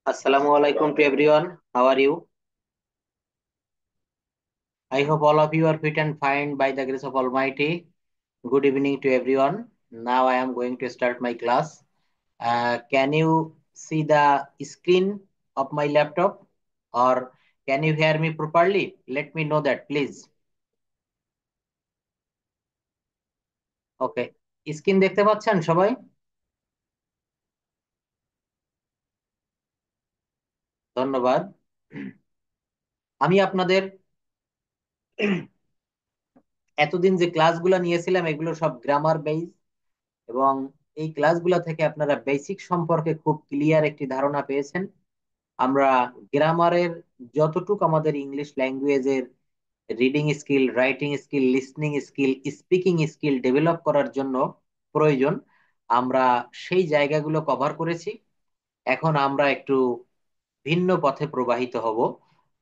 Assalamu alaikum to everyone. How are you? I hope all of you are fit and fine by the grace of Almighty. Good evening to everyone. Now I am going to start my class. Can you see the screen of my laptop or can you hear me properly? Let me know that, please. Okay. Screen দেখতে পাচ্ছেন সবাই? ধন্যবাদ। আমি আপনাদের এতদিন যে ক্লাসগুলো নিয়েছিলাম এগুলো সব গ্রামার বেস এবং এই ক্লাসগুলো থেকে আপনারা বেসিক সম্পর্কে খুব ক্লিয়ার একটি ধারণা পেয়েছেন। আমরা গ্রামারের যতটুকু আমাদের ইংলিশ ল্যাঙ্গুয়েজের reading skill, writing skill, listening skill, speaking skill develop করার জন্য প্রয়োজন, আমরা সেই জায়গাগুলো কভার করেছি। এখন আমরা একটু ভিন্ন পথে প্রবাহিত হব।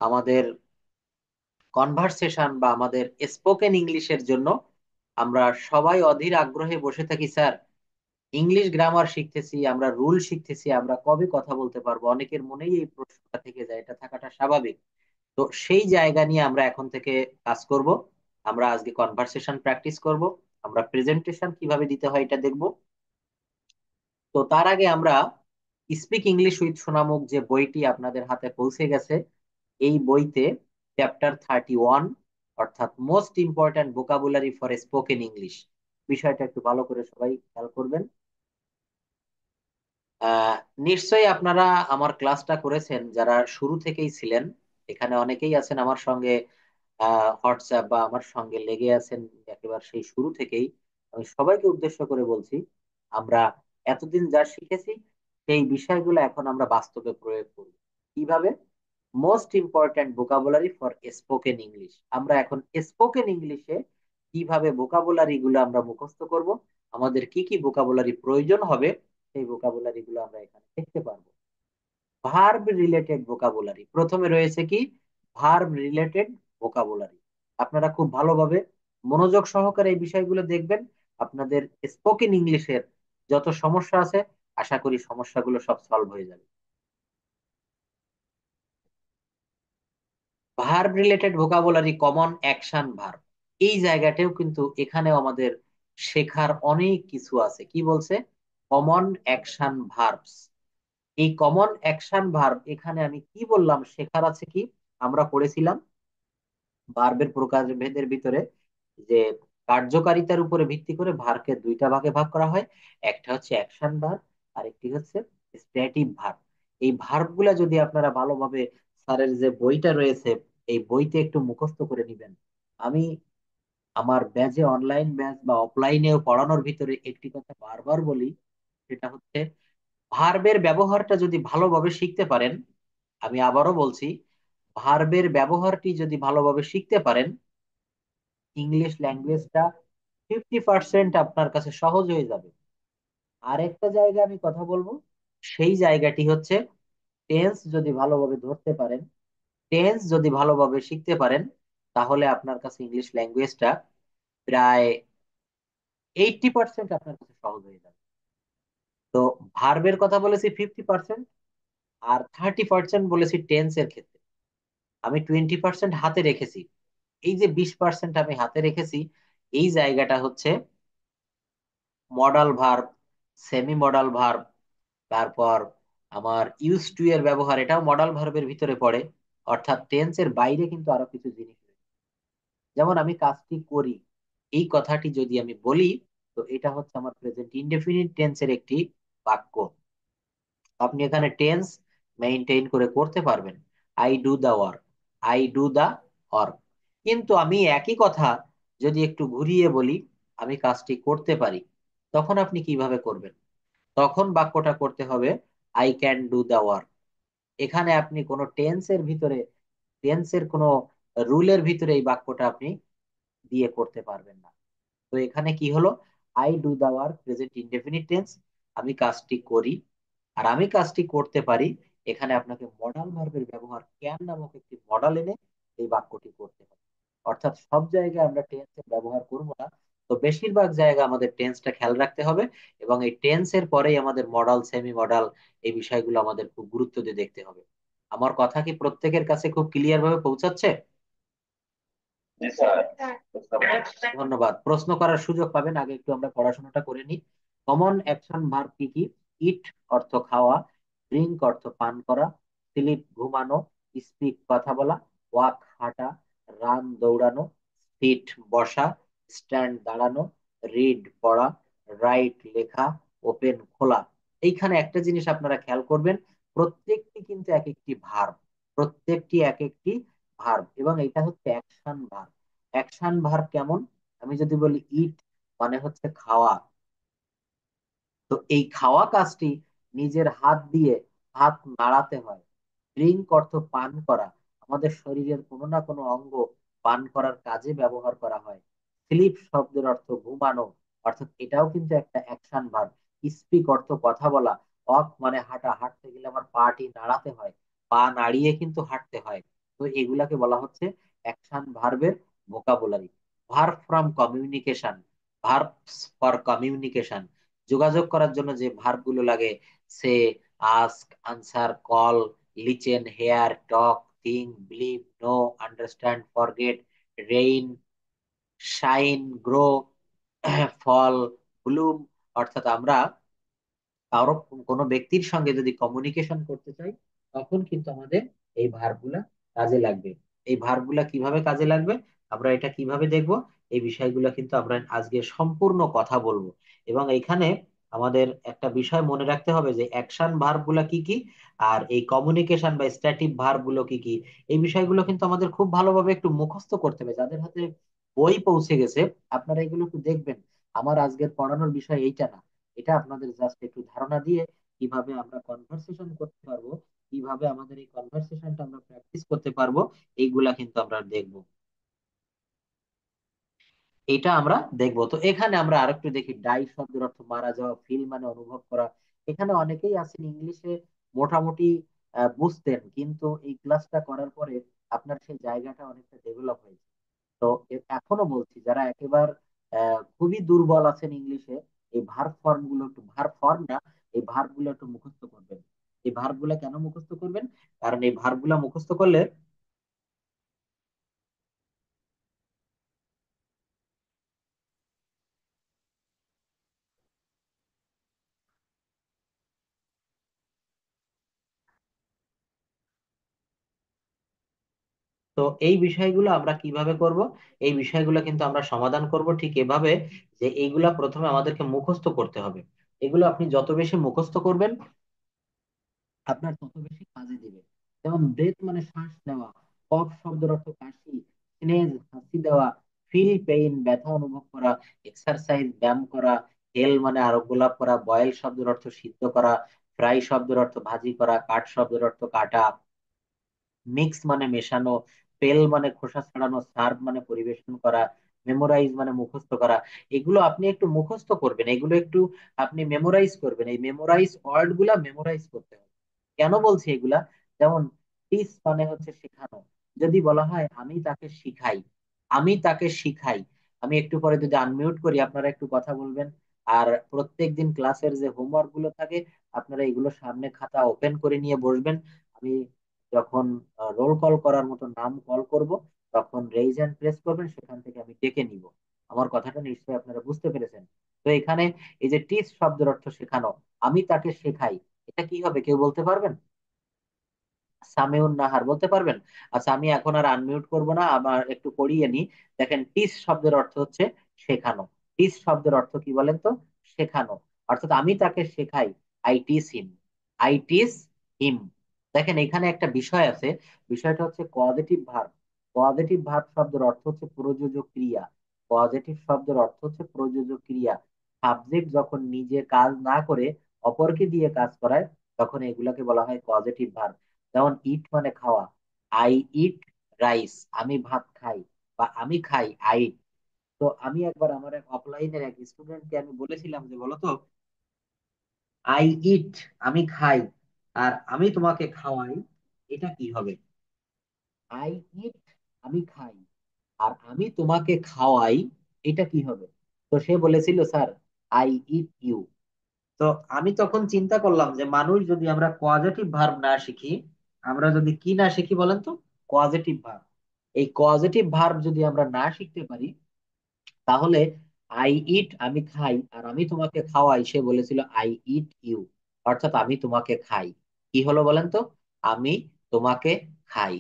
আমাদের কনভারসেশন বা আমাদের স্পোকেন ইংলিশের জন্য আমরা সবাই অধীর আগ্রহে বসে থাকি, স্যার ইংলিশ গ্রামার শিখতেছি, আমরা রুল শিখতেছি, আমরা কবে কথা বলতে পারবো? অনেকের মনেই এই প্রশ্নটা থেকে যায়, এটা থাকাটা স্বাভাবিক। তো সেই জায়গা নিয়ে আমরা এখন থেকে কাজ করব। আমরা আজকে কনভারসেশন প্র্যাকটিস করব, আমরা প্রেজেন্টেশন কিভাবে দিতে হয় এটা দেখব। তো তার আগে আমরা স্পিক ইংলিশ উইথ সোনামুখ যে বইটি আপনাদের হাতে পৌঁছে গেছে, এই বইতে চ্যাপ্টার 31, অর্থাৎ most important vocabulary for spoken English, বিষয়টা একটু ভালো করে সবাই খেয়াল করবেন। আহ নিশ্চয়ই আপনারা আমার ক্লাসটা করেছেন যারা শুরু থেকেই ছিলেন। এখানে অনেকেই আছেন আমার সঙ্গে হোয়াটসঅ্যাপ বা আমার সঙ্গে লেগে আছেন একেবারে সেই শুরু থেকেই। আমি সবাইকে উদ্দেশ্য করে বলছি, আমরা এতদিন যা শিখেছি সেই বিষয়গুলো এখন আমরা বাস্তবে প্রয়োগ করব। কিভাবে? Most important vocabulary for spoken English, আমরা এখন স্পোকেন ইংলিশে কিভাবে ভোকাবুলারি গুলো আমরা মুখস্থ করব, আমাদের কি কি ভোকাবুলারি প্রয়োজন হবে, সেই ভোকাবুলারি গুলো আমরা এখানে দেখতে পারবো। ভার্ব রিলেটেড ভোকাবুলারি প্রথমে রয়েছে কি? Verb related vocabulary. আপনারা খুব ভালোভাবে মনোযোগ সহকারে এই বিষয়গুলো দেখবেন। আপনাদের স্পোকেন ইংলিশের যত সমস্যা আছে, আশা করি সমস্যাগুলো সব সলভ হয়ে যাবে। Verb related vocabulary, common action verb, এই জায়গাটাও কিন্তু এখানেও আমাদের শেখার অনেক কিছু আছে। কি বলছে? Common action verbs. এই কমন অ্যাকশন ভার্ব এখানে আমি কি বললাম শেখার আছে কি? আমরা পড়েছিলাম ভার্বের প্রকারভেদের ভিতরে যে কার্যকারিতার উপরে ভিত্তি করে ভার্বকে দুইটা ভাগে ভাগ করা হয়। একটা হচ্ছে অ্যাকশন ভার্ব, আর একটি হচ্ছে স্ট্যাটিভ ভার্ব। এই ভার্ব গুলা যদি আপনারা ভালোভাবে স্যারের যে বইটা রয়েছে এই বইতে একটু মুখস্থ করে নিবেন। আমি আমার ব্যাচে, অনলাইন ব্যাচ বা অফলাইনেও পড়ানোর ভিতরে একটি কথা বারবার বলি, সেটা হচ্ছে ভার্বের ব্যবহারটা যদি ভালোভাবে শিখতে পারেন, আমি আবারও বলছি, ভার্বের ব্যবহারটি যদি ভালোভাবে শিখতে পারেন, ইংলিশ ল্যাঙ্গুয়েজটা 50% আপনার কাছে সহজ হয়ে যাবে। আরেকটা জায়গা আমি কথা বলবো, সেই জায়গাটি হচ্ছে টেন্স যদি ভালোভাবে ধরতে পারেন, টেন্স যদি ভালোভাবে শিখতে পারেন, তাহলে আপনার কাছে ইংলিশ ল্যাঙ্গুয়েজটা প্রায় 80% আপনার কাছে সহজ হয়ে যাবে। তো ভার্বের কথা বলেছি 50%, আর 30% বলেছি টেন্স এর ক্ষেত্রে। আমি 20% হাতে রেখেছি। এই যে 20% আমি হাতে রেখেছি, এই জায়গাটা হচ্ছে modal verb, semi modal verb, তারপর আমার ইউজ টু এর ব্যবহার, এটাও মডাল ভার্বের ভিতরে পড়ে। অর্থাৎ টেন্সের বাইরে কিন্তু আরো কিছু জিনিস রয়েছে। যেমন আমি কাজটি করি, এই কথাটি যদি আমি বলি, তো এটা হচ্ছে আমার প্রেজেন্ট ইনডেফিনিট টেন্সের একটি বাক্য। আপনি এখানে টেন্স মেইনটেইন করে করতে পারবেন। I do the work, I do the work. কিন্তু আমি একই কথা যদি একটু ঘুরিয়ে বলি, আমি কাজটি করতে পারি, তখন আপনি কিভাবে করবেন? তখন বাক্যটা করতে হবে I can do the work. এখানে আপনি কোনো টেন্সের ভিতরে, টেন্সের কোনো রুলের ভিতরে এই বাক্যটা আপনি দিয়ে করতে পারবেন না। তো এখানে কি হলো? I do the work, present indefinite tense, আমি কাজটি করি আর আমি কাজটি করতে পারি। এখানে আপনাকে মডাল ভার্বের ব্যবহার, ক্যান নামক একটি মডাল এনে এই বাক্যটি করতে হবে। অর্থাৎ সব জায়গায় আমরা টেন্সের ব্যবহার করব না, তো বেশিরভাগ জায়গা আমাদের টেন্সটা খেয়াল রাখতে হবে, এবং এই টেন্সের পরেই আমাদের মডাল, সেমি মডাল, এই বিষয়গুলো আমাদের খুব গুরুত্ব দিয়ে দেখতে হবে। আমার কথা কি প্রত্যেকের কাছে খুব ক্লিয়ার ভাবে পৌঁছাচ্ছে? জি স্যার। ধন্যবাদ। প্রশ্ন করার সুযোগ পাবেন, আগে একটু আমরা পড়াশোনাটা করে নিই। কমন অ্যাকশন ভার্ব কি কি? ইট অর্থ খাওয়া, ড্রিঙ্ক অর্থ পান করা, স্লিপ ঘুমানো, স্পিক কথা বলা, ওয়াক হাঁটা, রান দৌড়ানো, সিট বসা, স্ট্যান্ড দাঁড়ানো, রিড পড়া, রাইট লেখা, ওপেন খোলা। এইখানে একটা জিনিস আপনারা খেয়াল করবেন, প্রত্যেকটি কিন্তু এক একটি ভার্ব, প্রত্যেকটি এক একটি ভার্ব, এবং এটা হচ্ছে অ্যাকশন ভার্ব। অ্যাকশন ভার্ব কেমন? আমি যদি বলি ইট মানে হচ্ছে খাওয়া, তো এই খাওয়া কাজটি নিজের হাত দিয়ে হাত নাড়াতে হয়। ড্রিঙ্ক অর্থ পান করা, আমাদের শরীরের কোনো না কোনো অঙ্গ পান করার কাজে ব্যবহার করা হয়। স্লিপ শব্দের অর্থ ঘুমানো, অর্থাৎ এটাও কিন্তু একটা অ্যাকশন ভার্ব। স্পিক অর্থ কথা বলা, ওয়াক মানে হাঁটা, হাঁটতে গেলে আমার পাটি নাড়াতে হয়, পা নাড়িয়ে কিন্তু হাঁটতে হয়। তো এগুলাকে বলা হচ্ছে অ্যাকশন ভার্বের vocabulary. Verb from communication, verbs for communication, যোগাযোগ করার জন্য যে ভার্ব গুলো লাগে, say, ask, answer, call, listen, hear, talk, think, believe, know, understand, forget, rain, shine, grow, fall, bloom. অর্থাৎ আমরা কারো, কোনো ব্যক্তির সঙ্গে যদি কমিউনিকেশন করতে চাই, তখন কিন্তু আমাদের এই ভার্বগুলা কাজে লাগবে। এই ভার্বগুলা কিভাবে কাজে লাগবে, আমরা এটা কিভাবে দেখব, এই বিষয়গুলো কিন্তু আমরা আজকে সম্পূর্ণ কথা বলবো। এবং এখানে আমাদের একটা বিষয় মনে রাখতে হবে যে অ্যাকশন ভার্বগুলা কি কি, আর এই কমিউনিকেশন বা স্ট্যাটিক ভার্বগুলো কি কি। এই বিষয়গুলো কিন্তু আমাদের খুব ভালোভাবে একটু মুখস্থ করতে হবে। যাদের হাতে বই পৌঁছে গেছে, আপনারা এগুলো একটু দেখবেন। আমার আজকের পড়ানোর বিষয় এইটা না, এটা আপনাদের জাস্ট একটু ধারণা দিয়ে কিভাবে আমরা কনভারসেশন করতে পারবো, কিভাবে আমাদের এই কনভারসেশনটা আমরা প্র্যাকটিস করতে পারবো, এইগুলা কিন্তু আমরা দেখবো। এটা আমরা দেখবো। তো এখানে আমরা আরেকটু দেখি, ডাই শব্দের অর্থ মারা যাওয়া, ফিল মানে অনুভব করা। এখানে অনেকেই আছেন ইংলিশে মোটামুটি বুঝতেন, কিন্তু এই ক্লাসটা করার পরে আপনার সেই জায়গাটা অনেকটা ডেভেলপ হয়েছে। তো এখনো বলছি, যারা একেবারে খুবই দুর্বল আছেন ইংলিশে, এই ভার্ব ফর্ম গুলো একটু, ভার্ব ফর্ম না, এই ভার্ব গুলো একটু মুখস্থ করবেন। এই ভার্ব গুলা কেন মুখস্থ করবেন? কারণ এই ভার্ব গুলা মুখস্থ করলে, তো এই বিষয়গুলো আমরা কিভাবে করব, এই বিষয়গুলো কিন্তু আমরা সমাধান করব ঠিক এভাবে, যে এইগুলা প্রথমে আমাদেরকে মুখস্থ করতে হবে। এগুলো আপনি যত বেশি মুখস্থ করবেন, আপনার তত বেশি কাজে দিবে। যেমন ব্রেথ মানে শ্বাস নেওয়া, কফ শব্দের অর্থ কাশি, স্নেজ হাসি দেওয়া, ফিল পেইন ব্যথা অনুভব করা, এক্সারসাইজ ব্যায়াম করা, হেল মানে আরোগ্য লাভ করা, বয়েল শব্দের অর্থ সিদ্ধ করা, ফ্রাই শব্দের অর্থ ভাজি করা, কাট শব্দের অর্থ কাটা, মিক্স মানে মেশানো, পেল মানে খোসা ছাড়ানো, সার্ভ মানে পরিবেশন করা, মেমোরাইজ মানে মুখস্থ করা। এগুলো আপনি একটু মুখস্থ করবেন, এগুলো একটু আপনি মেমোরাইজ করবেন। এই মেমোরাইজ ওয়ার্ড গুলা মেমোরাইজ করতে হবে। কেন বলছি এগুলা? যেমন টিচ মানে হচ্ছে শেখানো, যদি বলা হয় আমি তাকে শিখাই, আমি তাকে শিখাই। আমি একটু পরে যদি আনমিউট করি, আপনারা একটু কথা বলবেন। আর প্রত্যেকদিন ক্লাসের যে হোমওয়ার্ক গুলো থাকে, আপনারা এগুলো সামনে খাতা ওপেন করে নিয়ে বসবেন। আমি যখন রোল কল করার মতো নাম কল করব, তখন রেইজ হ্যান্ড প্রেস করবেন, সেখান থেকে আমি ডেকে নিব। আমার কথাটা নিশ্চয়ই আপনারা বুঝতে পেরেছেন। তো এখানে এই যে টিচ শব্দের অর্থ শেখানো, আমি তাকে শেখাই, এটা কি হবে কেউ বলতে পারবেন? সামিউন নাহার বলতে পারবেন? আচ্ছা, আমি এখন আর আনমিউট করব না, আবার একটু পড়িয়ে নি। দেখেন, টিচ শব্দের অর্থ হচ্ছে শেখানো। টিচ শব্দের অর্থ কি বলেন তো? শেখানো। অর্থাৎ আমি তাকে শেখাই, I teach him, I teach him. দেখেন এখানে একটা বিষয় আছে, বিষয়টা হচ্ছে পজিটিভ ভার্ব। পজিটিভ ভার্ব শব্দের অর্থ হচ্ছে প্রযোজক ক্রিয়া। পজিটিভ শব্দের অর্থ হচ্ছে প্রযোজক ক্রিয়া। সাবজেক্ট যখন নিজে কাজ না করে অপরকে দিয়ে কাজ করায়, তখন এগুলাকে বলা হয় পজিটিভ ভার্ব। যেমন ইট মানে খাওয়া, আই ইট রাইস, আমি ভাত খাই, বা আমি খাই আই। তো আমি একবার আমার এক অফলাইনের এক স্টুডেন্টকে আমি বলেছিলাম যে, বলো তো, আই ইট আমি খাই, আর আমি তোমাকে খাওয়াই, এটা কি হবে? আই ইট আমি খাই, আর আমি তোমাকে খাওয়াই, এটা কি হবে? তো সে বলেছিল, স্যার, আই ইট ইউ। তো আমি তখন চিন্তা করলাম যে মানুষ যদি আমরা কজেটিভ ভার্ব না শিখি, আমরা যদি কি না শিখি বলেন তো, কজেটিভ ভার্ব। এই কজেটিভ ভার্ব যদি আমরা না শিখতে পারি, তাহলে আই ইট আমি খাই, আর আমি তোমাকে খাওয়াই, সে বলেছিল আই ইট ইউ, অর্থাৎ আমি তোমাকে খাই। কি হলো বলেন তো, আমি তোমাকে খাই।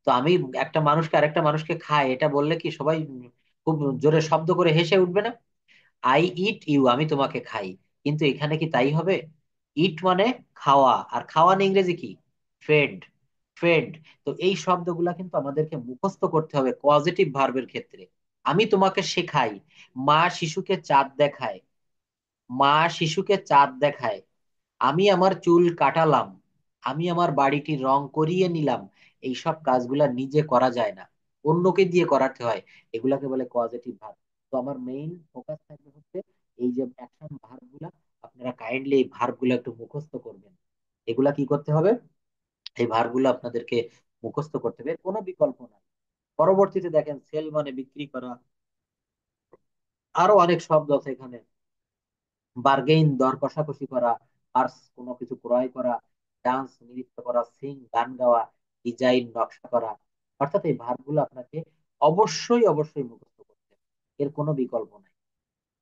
তো আমি একটা মানুষকে আরেকটা মানুষকে খাই, এটা বললে কি সবাই খুব জোরে শব্দ করে হেসে উঠবে না? আই ইট ইউ, আমি তোমাকে খাই। কিন্তু এখানে কি তাই হবে? ইট মানে খাওয়া, আর খাওয়া ইংরেজি কি? ফেড। ফেড। তো এই শব্দগুলা কিন্তু আমাদেরকে মুখস্থ করতে হবে পজিটিভ ভার্বের ক্ষেত্রে। আমি তোমাকে শেখাই, মা শিশুকে চাঁদ দেখায়, মা শিশুকে চাঁদ দেখায়, আমি আমার চুল কাটালাম, আমি আমার বাড়িটির রং করিয়ে নিলাম। এইসব কাজগুলা নিজে করা যায় না, অন্যকে দিয়ে করাতে হয়। এগুলাকে বলে পজিটিভ ভার্ব। তো আমার মেইন ফোকাস থাকবে হচ্ছে এই যে অ্যাকশন ভার্ব গুলা। আপনারা কাইন্ডলি এই ভার্ব গুলা একটু মুখস্থ করবেন। এগুলা কি করতে হবে? এই ভার্ব গুলো আপনাদেরকে মুখস্থ করতে হবে, এর কোনো বিকল্প নাই। পরবর্তীতে দেখেন, সেল মানে বিক্রি করা, আরো অনেক শব্দ আছে এখানে। বার্গেইন দর কষাকষি করা, আর্স কোনো কিছু ক্রয় করা, ডান্স নৃত্য করা, সিং গান গাওয়া, ডিজাইন নকশা করা। অর্থাৎ এই ভার্বগুলো আপনাকে অবশ্যই অবশ্যই মুখস্থ করতে হবে, এর কোনো বিকল্প নাই।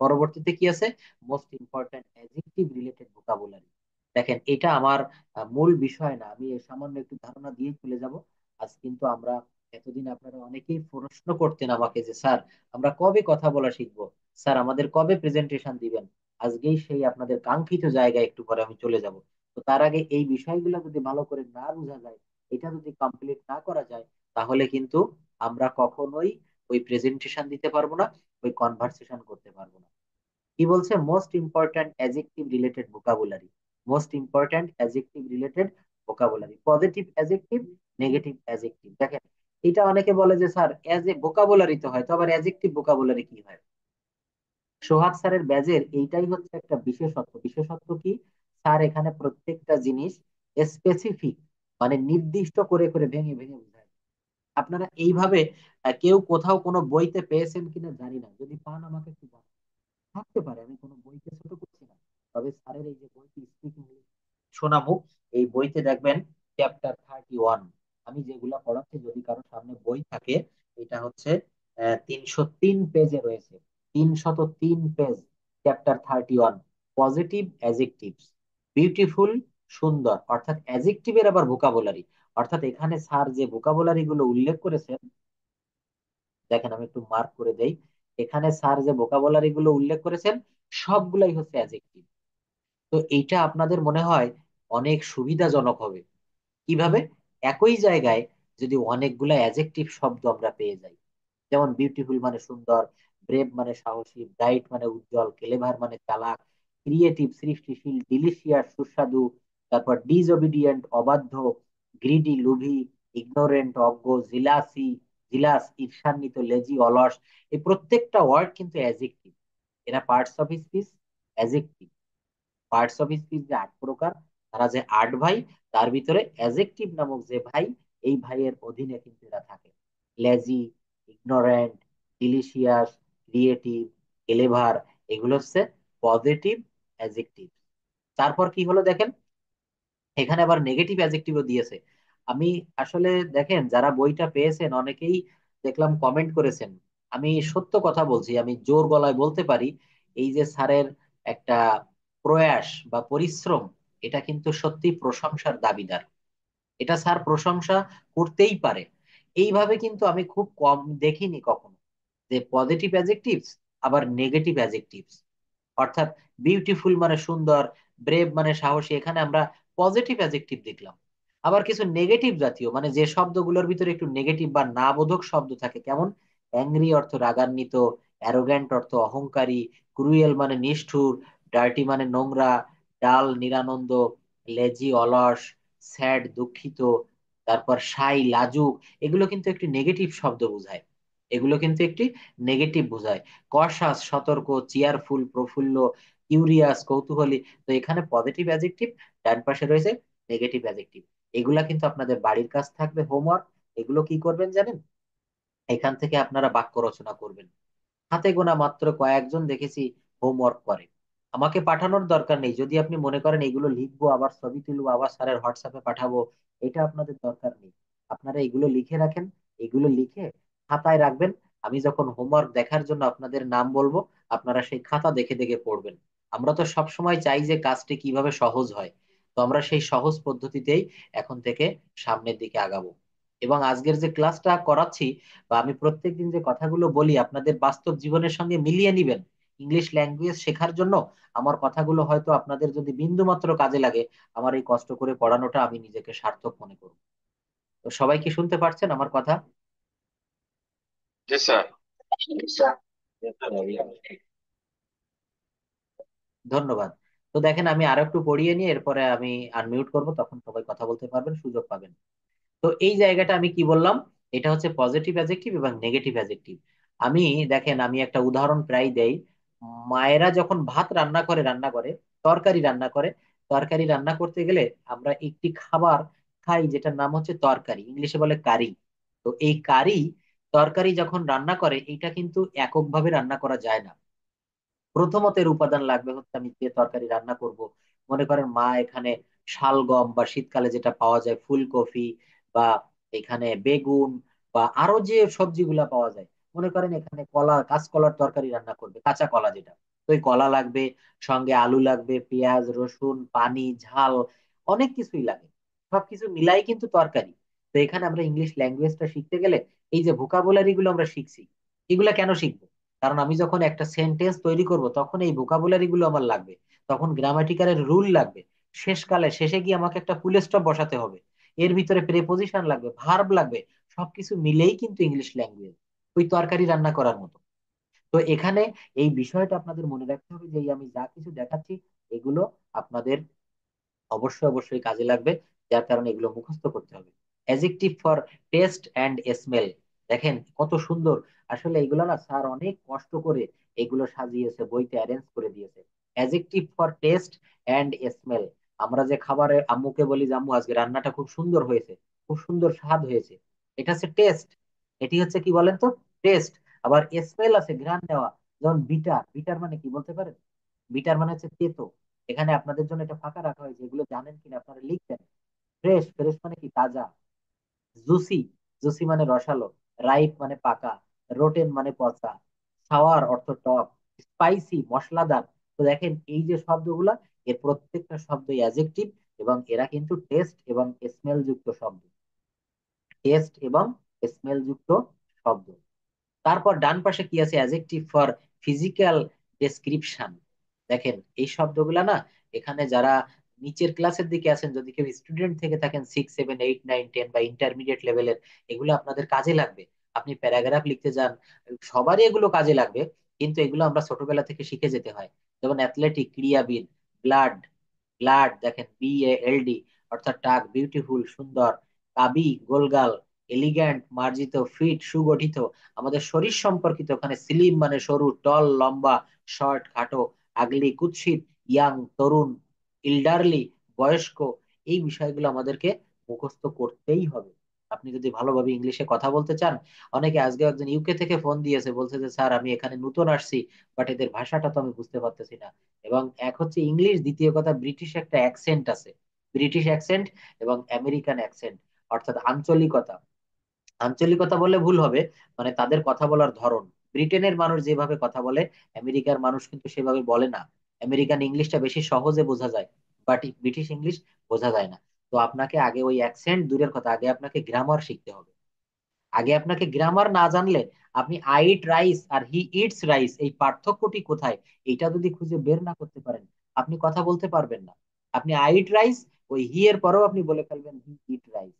পরবর্তীতে কি আছে? Most important adjective related vocabulary. দেখেন, এটা আমার মূল বিষয় না, আমি এর সামান্য একটু ধারণা দিয়ে চলে যাব। আজ কিন্তু আমরা, এতদিন আপনারা অনেকেই প্রশ্ন করতেন আমাকে যে স্যার, আমরা কবে কথা বলা শিখবো, স্যার আমাদের কবে প্রেজেন্টেশন দিবেন। আজকেই সেই আপনাদের কাঙ্ক্ষিত জায়গায় একটু পরে আমি চলে যাব। তো তার আগে এই বিষয়গুলো যদি ভালো করে না বোঝা যায়, এটা যদি কমপ্লিট না করা যায়, তাহলে কিন্তু আমরা কখনোই ওই প্রেজেন্টেশন দিতে পারবো না, ওই কনভারসেশন করতে পারবো না। কি বলছে? Most important adjective related vocabulary. Most important adjective related vocabulary, positive adjective, negative adjective. দেখেন, এটা অনেকে বলে যে স্যার অ্যাজ এ ভোকাবুলারি তো হয়, তো আবার অ্যাডজেক্টিভ ভোকাবুলারি কি হয়? সোহাগ স্যারের ব্যাজের এইটাই হচ্ছে একটা বিশেষত্ব। বিশেষত্ব কি? স্যার এখানে প্রত্যেকটা জিনিস স্পেসিফিক, মানে নির্দিষ্ট করে করে ভেঙে ভেঙে বোঝায়। আপনারা এইভাবে কেউ কোথাও কোনো বইতে পেয়েছেন কিনা জানি না, যদি পান আমাকে একটু বলেন। থাকতে পারে, আমি কোনো বইকে ছোট করছি না, তবে স্যারের এই যে বইটি স্পিকিং শোনামুখ, এই বইতে দেখবেন চ্যাপ্টার 31। আমি যেগুলা পড়াচ্ছি, যদি কারো সামনে বই থাকে, এটা হচ্ছে 303 পেজে রয়েছে। 303 পেজ, চ্যাপ্টার 31, পজিটিভ অ্যাজেক্টিভস। বিউটিফুল, সুন্দর, অর্থাৎ অ্যাজেক্টিভের আবার ভোকাবুলারি। অর্থাৎ এখানে স্যার যে ভোকাবুলারি গুলো উল্লেখ করেছেন, দেখেন আমি একটু মার্ক করে দেই, এখানে স্যার যে ভোকাবুলারি গুলো উল্লেখ করেছেন, সবগুলাই হচ্ছে অ্যাজেক্টিভ। তো এইটা আপনাদের মনে হয় অনেক সুবিধাজনক হবে। কিভাবে? একই জায়গায় যদি অনেকগুলা অ্যাজেক্টিভ শব্দ আমরা পেয়ে যাই, যেমন বিউটিফুল মানে সুন্দর, ব্রেভ মানে সাহসী, ব্রাইট মানে উজ্জ্বল, ক্লেভার মানে চালাক, ক্রিয়েটিভ সৃষ্টিশীল, ডিলিশিয়াস সুস্বাদু, তারপর ডিসঅবিডিয়েন্ট অবাধ্য, গ্রিডি লোভী, ইগনোরেন্ট অজ্ঞ, জিলাসি জিলাস ঈর্ষান্বিত, লেজি অলস। এই প্রত্যেকটা ওয়ার্ড কিন্তু অ্যাজেক্টিভ। এরা parts of speech, adjective. Parts of speech যে 8 প্রকার, তারা যে 8 ভাই, তার ভিতরে অ্যাজেক্টিভ নামক যে ভাই, এই ভাইয়ের অধীনে কিন্তু এরা থাকে। Lazy, ignorant, delicious, creative, clever, এগুলো হচ্ছে পজিটিভ অ্যাজেক্টিভ। তারপর কি হলো দেখেন, এখানে আবার নেগেটিভ অ্যাডজেক্টিভও দিয়েছে। আমি আসলে, দেখেন, যারা বইটা পেয়েছেন অনেকেই দেখলাম কমেন্ট করেছেন। আমি সত্য কথা বলছি, আমি জোর গলায় বলতে পারি, এই যে স্যারের একটা প্রয়াস বা পরিশ্রম, এটা কিন্তু সত্যি প্রশংসার দাবিদার। এটা স্যার প্রশংসা করতেই পারে। এইভাবে কিন্তু আমি খুব কম দেখিনি কখনো, যে পজিটিভ অ্যাডজেক্টিভস আবার নেগেটিভ অ্যাডজেক্টিভস। অর্থাৎ বিউটিফুল মানে সুন্দর, ব্রেভ মানে সাহসী, এখানে আমরা পজিটিভ অ্যাডজেক্টিভ দেখলাম। আবার কিছু নেগেটিভ জাতীয়, মানে যে শব্দগুলোর ভিতরে একটু নেগেটিভ বা না বোধক শব্দ থাকে, কেমন অ্যাংরি অর্থ রাগান্বিত, অ্যারোগ্যান্ট অর্থ অহংকারী, ক্রুয়েল মানে নিষ্ঠুর, ডার্টি মানে নোংরা, ডাল নিরানন্দ, লেজি অলস, স্যাড দুঃখিত, তারপর সাই লাজুক। এগুলো কিন্তু একটি নেগেটিভ শব্দ বোঝায়, এগুলো কিন্তু একটি নেগেটিভ বোঝায়। কশাস সতর্ক, চেয়ারফুল প্রফুল্ল, কিউরিয়াস কৌতূহলী। তো এখানে পজিটিভ অ্যাডজেক্টিভ, ডান পাশে রয়েছে নেগেটিভ অ্যাডজেক্টিভ। এগুলা কিন্তু আপনাদের বাড়ির কাজ থাকবে, হোমওয়ার্ক। এগুলো কি করবেন জানেন? এখান থেকে আপনারা বাক্য রচনা করবেন। হাতে গোনা মাত্র কয়েকজন দেখেছি হোমওয়ার্ক করে। আমাকে পাঠানোর দরকার নেই, যদি আপনি মনে করেন এগুলো লিখবো আবার ছবি তুলবো আবার স্যারের হোয়াটসঅ্যাপে পাঠাবো, এটা আপনাদের দরকার নেই। আপনারা এগুলো লিখে রাখেন, এগুলো লিখে খাতায় রাখবেন। আমি যখন হোমওয়ার্ক দেখার জন্য আপনাদের নাম বলবো, আপনারা সেই খাতা দেখে দেখে পড়বেন। আমরা তো সব সময় চাই যে কাজটি কিভাবে সহজ হয়, তো আমরা সেই সহজ পদ্ধতিতেই এখন থেকে সামনের দিকে আগাবো। এবং আজকের যে ক্লাসটা করাচ্ছি বা আমি প্রত্যেকদিন যে কথাগুলো বলি আপনাদের বাস্তব জীবনের সঙ্গে মিলিয়ে নিবেন ইংলিশ ল্যাঙ্গুয়েজ শেখার জন্য। আমার কথাগুলো হয়তো আপনাদের যদি বিন্দু মাত্র কাজে লাগে, আমার এই কষ্ট করে পড়ানোটা আমি নিজেকে সার্থক মনে করব। তো সবাই কি শুনতে পারছেন আমার কথা? জি স্যার। ধন্যবাদ। তো দেখেন আমি আরো একটু পড়িয়ে নিয়ে এরপরে আমি আনমিউট করব, তখন সবাই কথা বলতে পারবেন, সুযোগ পাবেন। তো এই জায়গাটা আমি কি বললাম, এটা হচ্ছে পজিটিভ অ্যাজেক্টিভ এবং নেগেটিভ অ্যাজেক্টিভ। আমি দেখেন আমি একটা উদাহরণ প্রায় দেই। মায়েরা যখন ভাত রান্না করে, রান্না করে তরকারি রান্না করে, তরকারি রান্না করতে গেলে আমরা একটি খাবার খাই যেটার নাম হচ্ছে তরকারি, ইংলিশে বলে কারি। তো এই কারি, তরকারি যখন রান্না করে এটা কিন্তু এককভাবে রান্না করা যায় না। প্রথমত এর উপাদান লাগবে হচ্ছে, আমি যে তরকারি রান্না করব, মনে করেন মা এখানে শালগম বা শীতকালে যেটা পাওয়া যায় ফুলকপি, বা এখানে বেগুন, বা আরো যে সবজিগুলা পাওয়া যায়, মনে করেন এখানে কলা, কাঁচকলার তরকারি রান্না করবে, কাঁচা কলা যেটা, তো ওই কলা লাগবে, সঙ্গে আলু লাগবে, পেঁয়াজ রসুন পানি ঝাল, অনেক কিছুই লাগে। সবকিছু মিলাই কিন্তু তরকারি। তো এখানে আমরা ইংলিশ ল্যাঙ্গুয়েজটা শিখতে গেলে এই যে ভোকাবুলারি গুলো আমরা শিখছি, এগুলা কেন শিখবো? কারণ আমি যখন একটা সেন্টেন্স তৈরি করব তখন এই ভোকাবুলারি গুলো আমার লাগবে, তখন গ্রামাটিক্যালের রুল লাগবে, শেষকালে শেষে গিয়ে আমাকে একটা ফুল স্টপ বসাতে হবে, এর ভিতরে প্রেপোজিশন লাগবে, ভার্ব লাগবে। সবকিছু মিলেই কিন্তু ইংলিশ ল্যাঙ্গুয়েজ, ওই তরকারি রান্না করার মতো। তো এখানে এই বিষয়টা আপনাদের মনে রাখতে হবে যে এই আমি যা কিছু দেখাচ্ছি এগুলো আপনাদের অবশ্যই অবশ্যই কাজে লাগবে, যার কারণে এগুলো মুখস্থ করতে হবে। Adjective for test and smell, দেখেন কত সুন্দর। আসলে এগুলো না স্যার অনেক কষ্ট করে এগুলো সাজিয়েছে, বইতে অ্যারেঞ্জ করে দিয়েছে। Adjective for test and smell, আমরা যে খাবারে আম্মুকে বলি যে আম্মু আজকে রান্নাটা খুব সুন্দর হয়েছে, খুব সুন্দর স্বাদ হয়েছে, এটা হচ্ছে টেস্ট। এটি হচ্ছে কি বলেন তো, টেস্ট। আবার স্মেল আছে ঘ্রাণ নেওয়া, যেমন বিটার, বিটার মানে কি বলতে পারেন? বিটার মানে হচ্ছে তেতো। এখানে আপনাদের জন্য এটা ফাঁকা রাখা হয়েছে, এগুলো জানেন কিনা আপনারা লিখবেন। ফ্রেশ, ফ্রেশ মানে কি, তাজা। জুসি, জুসি মানে রসালো। রাইপ মানে পাকা। রোটেন মানে পচা। সাওয়ার অর্থ টক। স্পাইসি মশলাদার। তো দেখেন এই যে শব্দগুলা, এর প্রত্যেকটা শব্দই অ্যাডজেক্টিভ, এবং এরা কিন্তু টেস্ট এবং স্মেল যুক্ত শব্দ, টেস্ট এবং স্মেল যুক্ত শব্দ। তারপর ডান পাশে কি আছে, অ্যাডজেক্টিভ ফর ফিজিক্যাল ডেসক্রিপশন। দেখেন এই শব্দগুলা না, এখানে যারা নিচের ক্লাসের দিকে আছেন, যদি কেউ স্টুডেন্ট থেকে থাকেন 6 7 8 9 10 বা ইন্টারমিডিয়েট লেভেলের, এগুলো আপনাদের কাজে লাগবে। আপনি প্যারাগ্রাফ লিখতে যান, সবারই এগুলো কাজে লাগবে, কিন্তু এগুলো আমরা ছোটবেলা থেকে শিখে যেতে হয়। যেমন অ্যাথলেটিক ক্রীড়াবিদ, ব্লাড, ব্লাড দেখেন BALD, অর্থাৎ টাক বিউটিফুল সুন্দর, কাবি গোলগাল, এলিগ্যান্ট মার্জিত, ফিট সুগঠিত। আমাদের শরীর সম্পর্কিত ওখানে স্লিম মানে সরু, টল লম্বা, শর্ট খাটো, আগলি কুৎসিত, ইয়াং তরুণ, ইল্ডারলি বয়স্ক। এই বিষয়গুলো আমাদেরকে মুখস্থ করতেই হবে আপনি যদি ভালোভাবে ইংলিশে কথা বলতে চান। অনেকে, আজকে একজন ইউকে থেকে ফোন দিয়েছে, বলছে যে স্যার আমি এখানে নতুন আসছি, বাট এদের ভাষাটা তো আমি বুঝতে পারতেছি না। এবং এক হচ্ছে ইংলিশ, দ্বিতীয় কথা ব্রিটিশ একটা অ্যাকসেন্ট আছে, ব্রিটিশ অ্যাকসেন্ট এবং আমেরিকান অ্যাকসেন্ট, অর্থাৎ আঞ্চলিকতা। আঞ্চলিকতা বললে ভুল হবে, মানে তাদের কথা বলার ধরন। ব্রিটেনের মানুষ যেভাবে কথা বলে আমেরিকার মানুষ কিন্তু সেভাবে বলে না। আমেরিকান ইংলিশটা বেশি সহজে বোঝা যায়, বাট ব্রিটিশ ইংলিশ বোঝা যায় না। তো আপনাকে আগে ওই অ্যাকসেন্ট দূরের কথা, আগে আপনাকে গ্রামার শিখতে হবে। আগে আপনাকে গ্রামার না জানলে, আপনি আই ইট রাইস আর হি ইটস রাইস এই পার্থক্যটি কোথায়, এটা যদি খুঁজে বের না করতে পারেন, আপনি কথা বলতে পারবেন না। আপনি আই ইট রাইস, ওই হি এর পরেও আপনি বলে ফেলবেন হি ইট রাইস।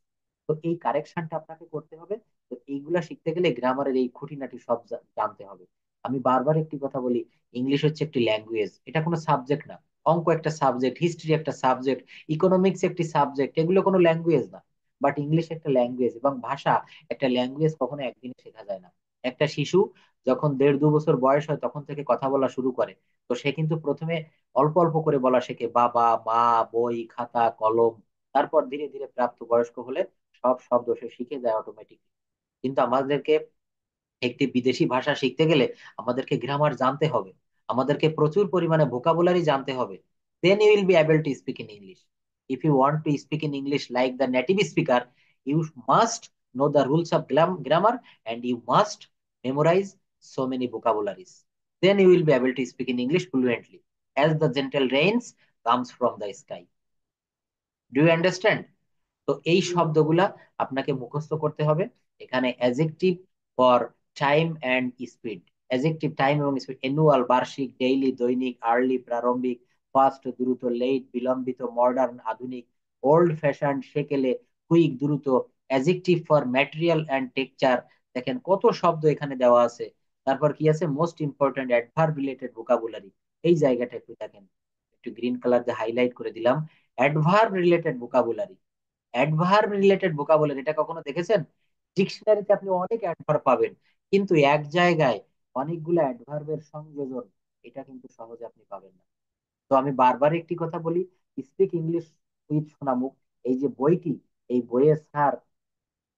তো এই কারেকশনটা আপনাকে করতে হবে। তো এইগুলা শিখতে গেলে গ্রামারের এই খুঁটিনাটি সব জানতে হবে। আমি বারবার একটি কথা বলি, ইংলিশ হচ্ছে একটি ল্যাঙ্গুয়েজ, এটা কোনো সাবজেক্ট না। অঙ্ক একটা সাবজেক্ট, হিস্ট্রি একটা সাবজেক্ট, ইকোনমিক্স একটি সাবজেক্ট, এগুলো কোনো ল্যাঙ্গুয়েজ না। বাট ইংলিশ একটা ল্যাঙ্গুয়েজ, এবং ভাষা একটা ল্যাঙ্গুয়েজ কখনো একদিনে শেখা যায় না। একটা শিশু যখন 1.5 2 বছর বয়স হয় তখন থেকে কথা বলা শুরু করে, তো সে কিন্তু প্রথমে অল্প অল্প করে বলা শেখে, বাবা মা বই খাতা কলম। তারপর ধীরে ধীরে প্রাপ্ত বয়স্ক হলে সব শব্দ সে শিখে যায় অটোমেটিকলি। কিন্তু আমাদেরকে একটি বিদেশি ভাষা শিখতে গেলে আমাদেরকে গ্রামার জানতে হবে, আমাদেরকে প্রচুর পরিমাণে ভোকাবুলারি জানতে হবে। Then you will be able to speak in English. If you want to speak in English like the native speaker, you must know the rules of grammar, and you must memorize so many vocabularies. Then you will be able to speak in English fluently, as the gentle rains comes from the sky. Do you understand? তো এই শব্দগুলা আপনাকে মুখস্থ করতে হবে। এখানে adjective for time and speed, adjective time এবং speed, annual বার্ষিক, ডেইলি দৈনিক, আর্লি প্রারম্ভিক, ফাস্ট দ্রুত, লেট বিলম্বিত, মডার্ন আধুনিক, ওল্ড ফ্যাশন সেকেলে, কুইক দ্রুত, adjective for material and texture. দেখেন কত শব্দ এখানে দেওয়া আছে। তারপর কি আছে, most important adverb related vocabulary. এই জায়গাটা একটু দেখেন, একটু গ্রিন কালার দিয়ে হাইলাইট করে দিলাম। Adverb related vocabulary, adverb related vocabulary, এটা কখনো দেখেছেন? ডিকশনারিতে আপনি অনেক অ্যাডভার্ব পাবেন, কিন্তু এক জায়গায় অনেকগুলো অ্যাডভার্বের সংযোজন, এটা কিন্তু সহজে আপনি পাবেন না। তো আমি বারবার একটি কথা বলি, স্পিক ইংলিশ উইথ সোনামুখ, এই যে বইটি, এই বইয়ের স্যার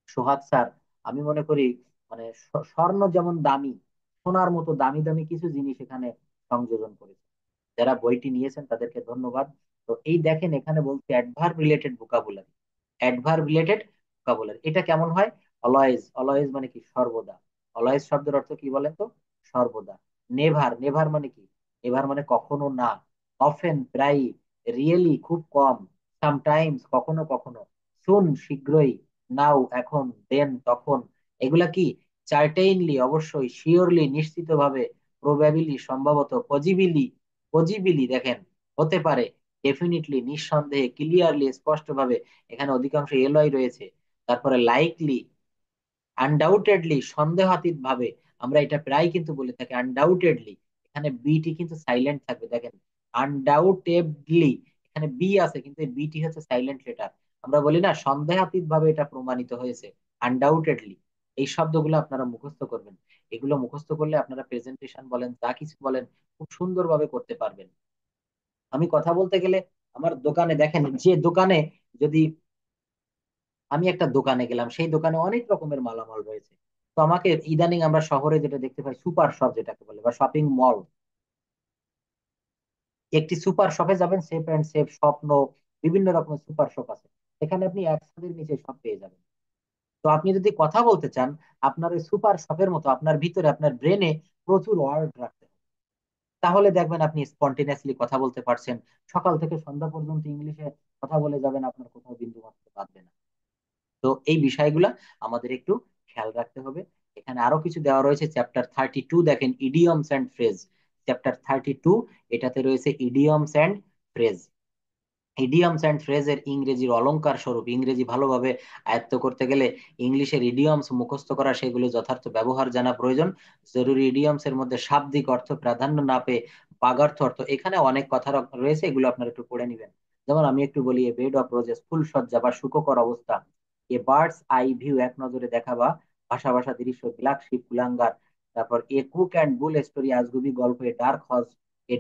সোহাগ স্যার, আমি মনে করি মানে স্বর্ণ যেমন দামি, সোনার মতো দামি দামি কিছু জিনিস এখানে সংযোজন করেছে। যারা বইটি নিয়েছেন তাদেরকে ধন্যবাদ। তো এই দেখেন এখানে বলছে adverb related vocabulary, adverb related vocabulary এটা কেমন হয়? অলওয়েজ, অলওয়েজ মানে কি? সর্বদা। অলওয়েজ শব্দের অর্থ কি বলেন তো? সর্বদা। নেভার, নেভার মানে কি? নেভার মানে কখনো না। অফেন প্রায়, রিয়েলি খুব কম, সামটাইমস কখনো কখনো, সুন শীঘ্রই, নাও এখন, দেন তখন। এগুলা কি? চার্টেইনলি অবশ্যই, শিওরলি নিশ্চিতভাবে, প্রবাবিলি সম্ভবত, পজিবিলি, পজিবিলি দেখেন হতে পারে, ডেফিনিটলি নিঃসন্দেহে, ক্লিয়ারলি স্পষ্টভাবে, এখানে অধিকাংশ এলয় রয়েছে। তারপরে লাইকলি, আনডাউটেডলি সন্দেহাতীত ভাবে, আমরা এটা প্রায় কিন্তু বলে থাকি আনডাউটেডলি, এখানে বিটি কিন্তু সাইলেন্ট থাকবে দেখেন। আনডাউটেডলি, এখানে বি আছে কিন্তু এই বিটি হচ্ছে সাইলেন্ট লেটার। আমরা বলি না সন্দেহাতীত ভাবে এটা প্রমাণিত হয়েছে, আনডাউটেডলি। এই শব্দগুলো আপনারা মুখস্থ করবেন। এগুলো মুখস্থ করলে আপনারা প্রেজেন্টেশন বলেন, যা কিছু বলেন, খুব সুন্দরভাবে করতে পারবেন। আমি কথা বলতে গেলে আমার দোকানে দেখেন, যে দোকানে, যদি আমি একটা দোকানে গেলাম, সেই দোকানে অনেক রকমের মালামাল রয়েছে। তো আমাকে ইদানিং আমরা শহরে যেটা দেখতে পাই, সুপার শপ যেটাকে বলে, বা শপিং মল, একটি সুপার শপে যাবেন, সেফ অ্যান্ড সেফ, স্বপ্ন, বিভিন্ন রকমের সুপার শপ আছে। এখানে আপনি এক ছাদের নিচে সব পেয়ে যাবেন। তো আপনি যদি কথা বলতে চান, আপনার ওই সুপার শপের মতো আপনার ভিতরে, আপনার ব্রেনে প্রচুর ওয়ার্ড রাখতে হবে। তাহলে দেখবেন আপনি স্পন্টেনিয়াসলি কথা বলতে পারছেন। সকাল থেকে সন্ধ্যা পর্যন্ত ইংলিশে কথা বলে যাবেন, আপনার কোথাও বিন্দু মাত্র বাঁধবে না। তো এই বিষয়গুলা আমাদের একটু খেয়াল রাখতে হবে। এখানে আরো কিছু দেওয়া রয়েছে, চ্যাপ্টার 32 দেখেন, ইডিয়মস এন্ড ফ্রেজ। চ্যাপ্টার 32, এটাতে রয়েছে idioms and phrase. Idioms and ফ্রেজের ইংরেজির অলংকার স্বরূপ, ইংরেজি ভালোভাবে আয়ত্ত করতে গেলে ইংলিশের ইডিয়মস মুখস্থ করা, সেগুলো যথার্থ ব্যবহার জানা প্রয়োজন। জরুরি ইডিয়মস এর মধ্যে শাব্দিক অর্থ প্রাধান্য না পেয়ে বাগার্থ অর্থ, এখানে অনেক কথা রয়েছে, এগুলো আপনারা একটু পড়ে নিবেন। যেমন আমি একটু বলি, এ বেড অফ রোজেস, ফুল সজ্জা বা সুখকর অবস্থা। এ বার্ডস আই ভিউ, এক নজরে দেখা বা ভাষা ভাষা দৃশ্য, ব্ল্যাক শিপ কুলাঙ্গার। তারপর এ কুক অ্যান্ড বুল স্টোরি, আজগুবি গল্প। এ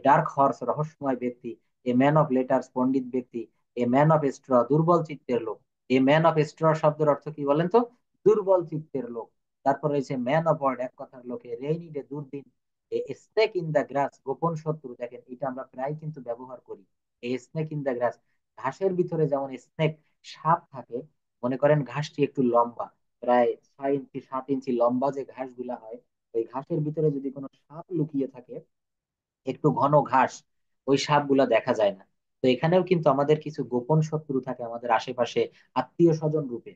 ডার্ক হর্স, রহস্যময় ব্যক্তি। এ ম্যান অফ লেটার্স, পণ্ডিত ব্যক্তি। এ ম্যান অফ স্ট্র, দুর্বল চিত্তের লোক। এ ম্যান অফ স্ট্র শব্দের অর্থ কি বলেন তো? দুর্বল চিত্তের লোক। তারপর রয়েছে ম্যান অফ ওয়ার্ড, এক কথার লোকে। রেইনি ডে, দুর্দিন। A snake in the grass, গোপন শত্রু। দেখেন এটা আমরা প্রায় কিন্তু ব্যবহার করি, a snake in the grass. ঘাসের ভিতরে যেমন স্নেক, সাপ থাকে। মনে করেন ঘাসটি একটু লম্বা, প্রায় 6 ইঞ্চি 7 ইঞ্চি লম্বা যে ঘাসগুলা হয়, ওই ঘাসের ভিতরে যদি কোনো সাপ লুকিয়ে থাকে, একটু ঘন ঘাস, ওই সাপগুলা দেখা যায় না। তো এখানেও কিন্তু আমাদের কিছু গোপন শত্রু থাকে আমাদের আশেপাশে, আত্মীয় স্বজন রূপে।